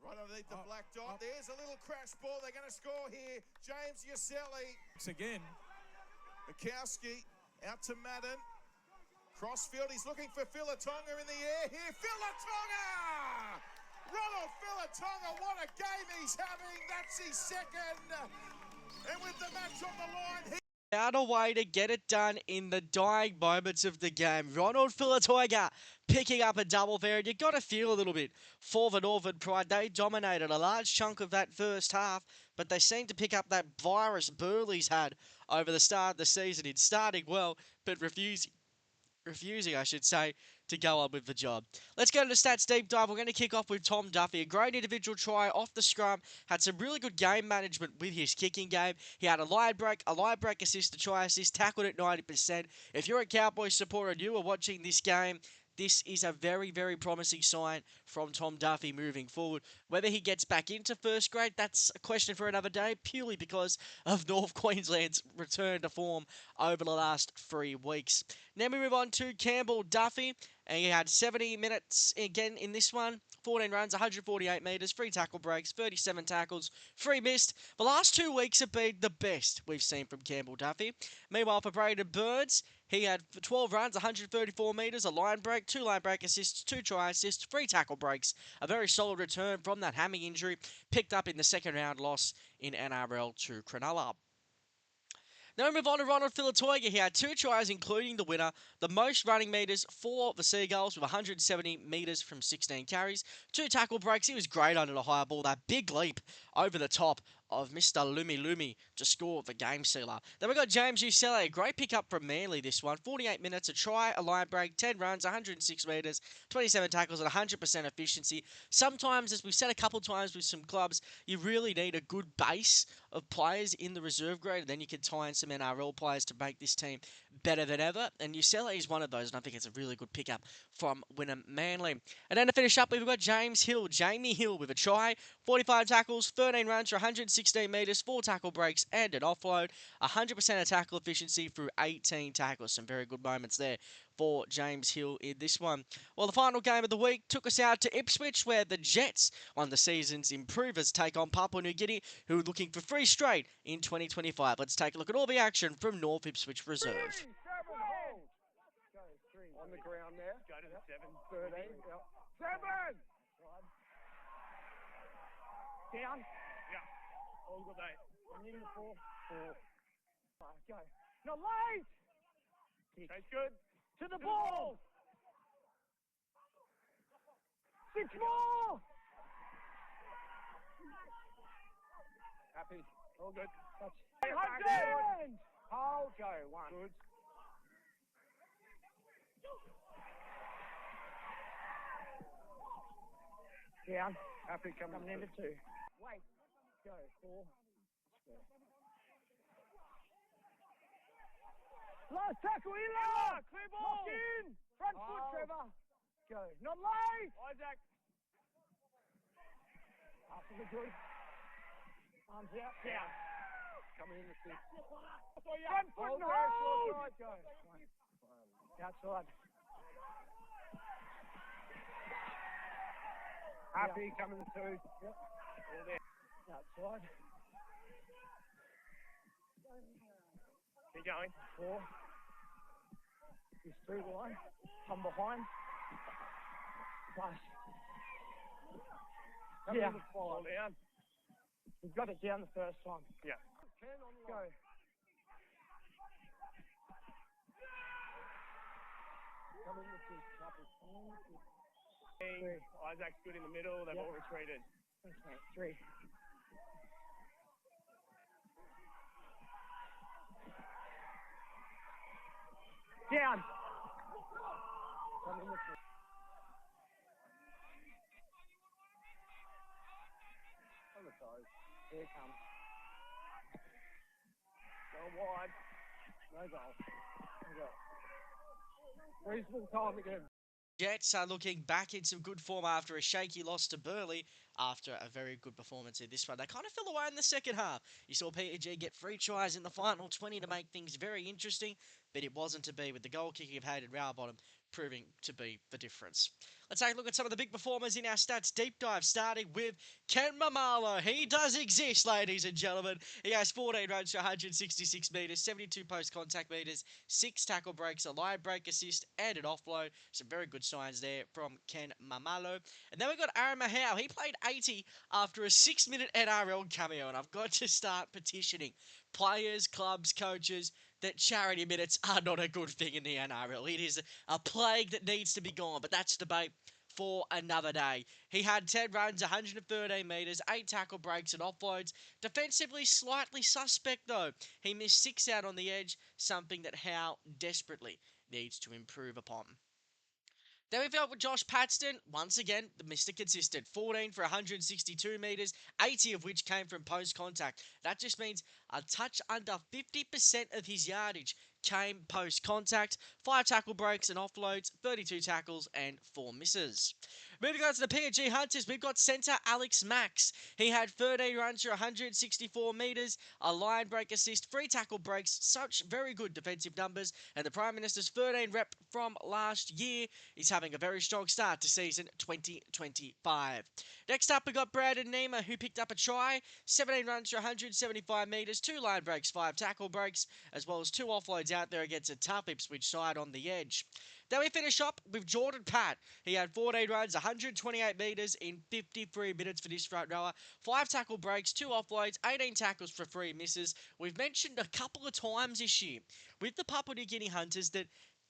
Right underneath the black dot, there's a little crash ball, they're going to score here. James Yaselli. Again. Mikowski out to Madden. Crossfield, he's looking for Filatonga in the air here. Filatonga! Ronald Filatonga, what a game he's having. That's his second. And with the match on the line, he Found a way to get it done in the dying moments of the game. Ronald Filatonga picking up a double there, and you got to feel a little bit for the Northern Pride. They dominated a large chunk of that first half, but they seemed to pick up that virus Burleigh's had over the start of the season in starting well, but refusing, I should say, to go on with the job. Let's go to the stats deep dive. We're going to kick off with Tom Duffy. A great individual try off the scrum. Had some really good game management with his kicking game. He had a line break assist, a try assist, tackled at 90%. If you're a Cowboys supporter and you are watching this game, this is a very, very promising sign from Tom Duffy moving forward. Whether he gets back into first grade, that's a question for another day, purely because of North Queensland's return to form over the last 3 weeks. Now we move on to Campbell Duffy, and he had 70 minutes again in this one. 14 runs, 148 metres, 3 tackle breaks, 37 tackles, 3 missed. The last 2 weeks have been the best we've seen from Campbell Duffy. Meanwhile, for Braden Burns, he had 12 runs, 134 metres, a line break, 2 line break assists, 2 try assists, 3 tackle breaks. A very solid return from that hammy injury, picked up in the second round loss in NRL to Cronulla. Then we move on to Ronald Filatoiga. He had 2 tries, including the winner, the most running metres for the Seagulls with 170 metres from 16 carries, 2 tackle breaks. He was great under the high ball. That big leap over the top of Mr. Lumi to score the game sealer. Then we got James Ucelle, a great pickup from Manly this one. 48 minutes, a try, a line break, 10 runs, 106 metres, 27 tackles, and 100% efficiency. Sometimes, as we've said a couple times with some clubs, you really need a good base of players in the reserve grade, and then you can tie in some NRL players to make this team better than ever. And Ucelle is one of those, and I think it's a really good pickup from Wynnum Manly. And then to finish up, we've got Jamie Hill with a try, 45 tackles, 13 runs for 116 metres, 4 tackle breaks, and an offload. 100% of tackle efficiency through 18 tackles. Some very good moments there for James Hill in this one. Well, the final game of the week took us out to Ipswich, where the Jets, one of the season's improvers, take on Papua New Guinea, who are looking for 3 straight in 2025. Let's take a look at all the action from North Ipswich Reserve. On the ground there. Go to the 7. 13. Yep. 7! Down. Yeah. All good, mate. And in 4. 4. Go. Not late! That's good. To the ball! 6 more! Happy. All good. Touch. Hey, Hudson! Hold, go. 1. Good. Down. Happy coming into 2. Wait. Go. 4. Last tackle, Ila! Clear ball! Lock in! Front foot, Trevor! Go. Not late! Isaac! After the good. Arms out. Down. Coming in the 6. Front foot and hold! Go. Outside. Happy coming to 2. Yep. All there. Outside. Keep going. 4. He's through the line. Come behind. Plus. Yeah. All down. We've got it down the first time. Yeah. 10 on the go. Come in with this couple. Isaac's good in the middle. They've all retreated. Okay, 3. Down. Come in with this. On the toes. Here it comes. Go wide. No goal. No goal. Reasonable time again. Jets are looking back in some good form after a shaky loss to Burleigh after a very good performance in this one. They kind of fell away in the second half. You saw PG get 3 tries in the final 20 to make things very interesting, but it wasn't to be, with the goal kicking of Hayden Rowbottom proving to be the difference. Let's take a look at some of the big performers in our stats deep dive, starting with Ken Mamalo. He does exist, ladies and gentlemen. He has 14 runs for 166 metres, 72 post-contact metres, 6 tackle breaks, a line break assist, and an offload. Some very good signs there from Ken Mamalo. And then we've got Aaron Mahau. He played 80 after a 6-minute NRL cameo, and I've got to start petitioning players, clubs, coaches, that charity minutes are not a good thing in the NRL. It is a plague that needs to be gone, but that's debate for another day. He had 10 runs, 113 metres, 8 tackle breaks and offloads. Defensively, slightly suspect though. He missed 6 out on the edge, something that Howe desperately needs to improve upon. Then we've got with Josh Paxton, once again, the Mr. Consistent. 14 for 162 metres, 80 of which came from post-contact. That just means a touch under 50% of his yardage came post-contact. 5 tackle breaks and offloads, 32 tackles and 4 misses. Moving on to the PNG Hunters, we've got centre Alex Max. He had 13 runs for 164 metres, a line break assist, 3 tackle breaks, such very good defensive numbers, and the Prime Minister's 13 rep from last year is having a very strong start to season 2025. Next up, we got Brandon Nima, who picked up a try, 17 runs for 175 metres, 2 line breaks, 5 tackle breaks, as well as 2 offloads out there against a tough Ipswich side on the edge. Then we finish up with Jordan Pat. He had 14 runs, 128 metres in 53 minutes for this front rower. 5 tackle breaks, 2 offloads, 18 tackles for 3 misses. We've mentioned a couple of times this year with the Papua New Guinea Hunters that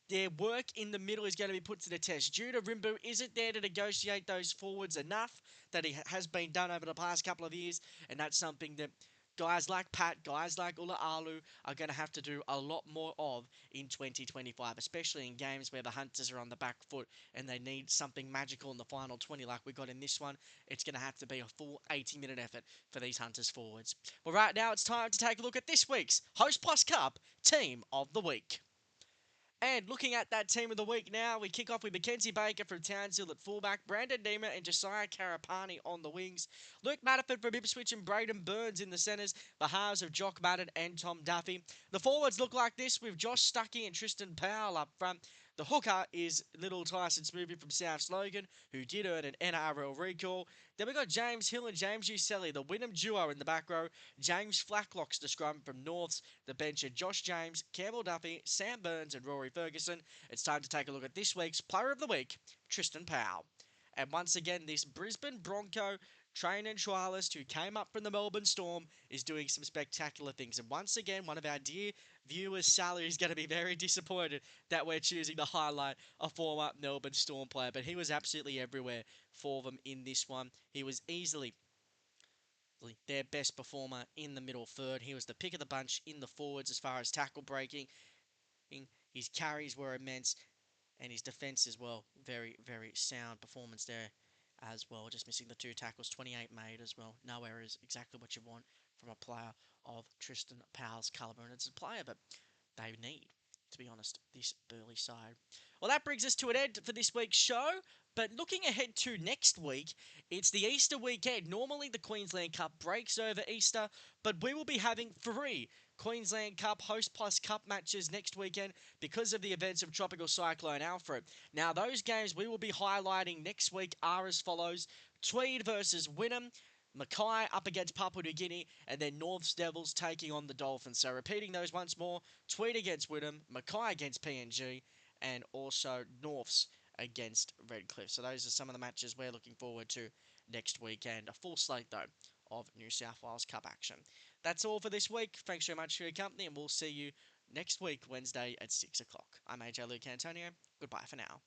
their work in the middle is going to be put to the test. Judah Rimbu isn't there to negotiate those forwards enough that he has been done over the past couple of years, and that's something that guys like Pat, guys like Ula Alu are going to have to do a lot more of in 2025, especially in games where the Hunters are on the back foot and they need something magical in the final 20 like we got in this one. It's going to have to be a full 80-minute effort for these Hunters forwards. But right now, it's time to take a look at this week's Hostplus Cup Team of the Week. And looking at that team of the week now, we kick off with Mackenzie Baker from Townsville at fullback, Brandon Niemer and Josiah Karapani on the wings, Luke Matterford from Ipswich and Braden Burns in the centres, the halves of Jock Madden and Tom Duffy. The forwards look like this with Josh Stuckey and Tristan Powell up front. The hooker is little Tyson Smoothie from South Slogan, who did earn an NRL recall. Then we got James Hill and James Uselli, the Wynnum duo in the back row. James Flacklocks the scrum from Norths. The bench are Josh James, Campbell Duffy, Sam Burns and Rory Ferguson. It's time to take a look at this week's Player of the Week, Tristan Powell. And once again, this Brisbane Bronco trainer and trialist who came up from the Melbourne Storm is doing some spectacular things. And once again, one of our dear viewers, Sally, is going to be very disappointed that we're choosing to highlight a former Melbourne Storm player. But he was absolutely everywhere for them in this one. He was easily their best performer in the middle third. He was the pick of the bunch in the forwards as far as tackle breaking. His carries were immense. And his defence as well, very, very sound performance there as well. Just missing the 2 tackles, 28 made as well. No errors, exactly what you want from a player of Tristan Powell's calibre. And it's a player that they need, to be honest, this Burleigh side. Well, that brings us to an end for this week's show. But looking ahead to next week, it's the Easter weekend. Normally the Queensland Cup breaks over Easter, but we will be having 3 Queensland Cup Hostplus Cup matches next weekend because of the events of Tropical Cyclone Alfred. Now, those games we will be highlighting next week are as follows: Tweed versus Wynnum, Mackay up against Papua New Guinea, and then North's Devils taking on the Dolphins. So repeating those once more: Tweed against Wynnum, Mackay against PNG, and also North's against Redcliffe. So those are some of the matches we're looking forward to next weekend. A full slate, though, of New South Wales Cup action. That's all for this week. Thanks very much for your company, and we'll see you next week, Wednesday at 6 o'clock. I'm AJ Luke Antonio. Goodbye for now.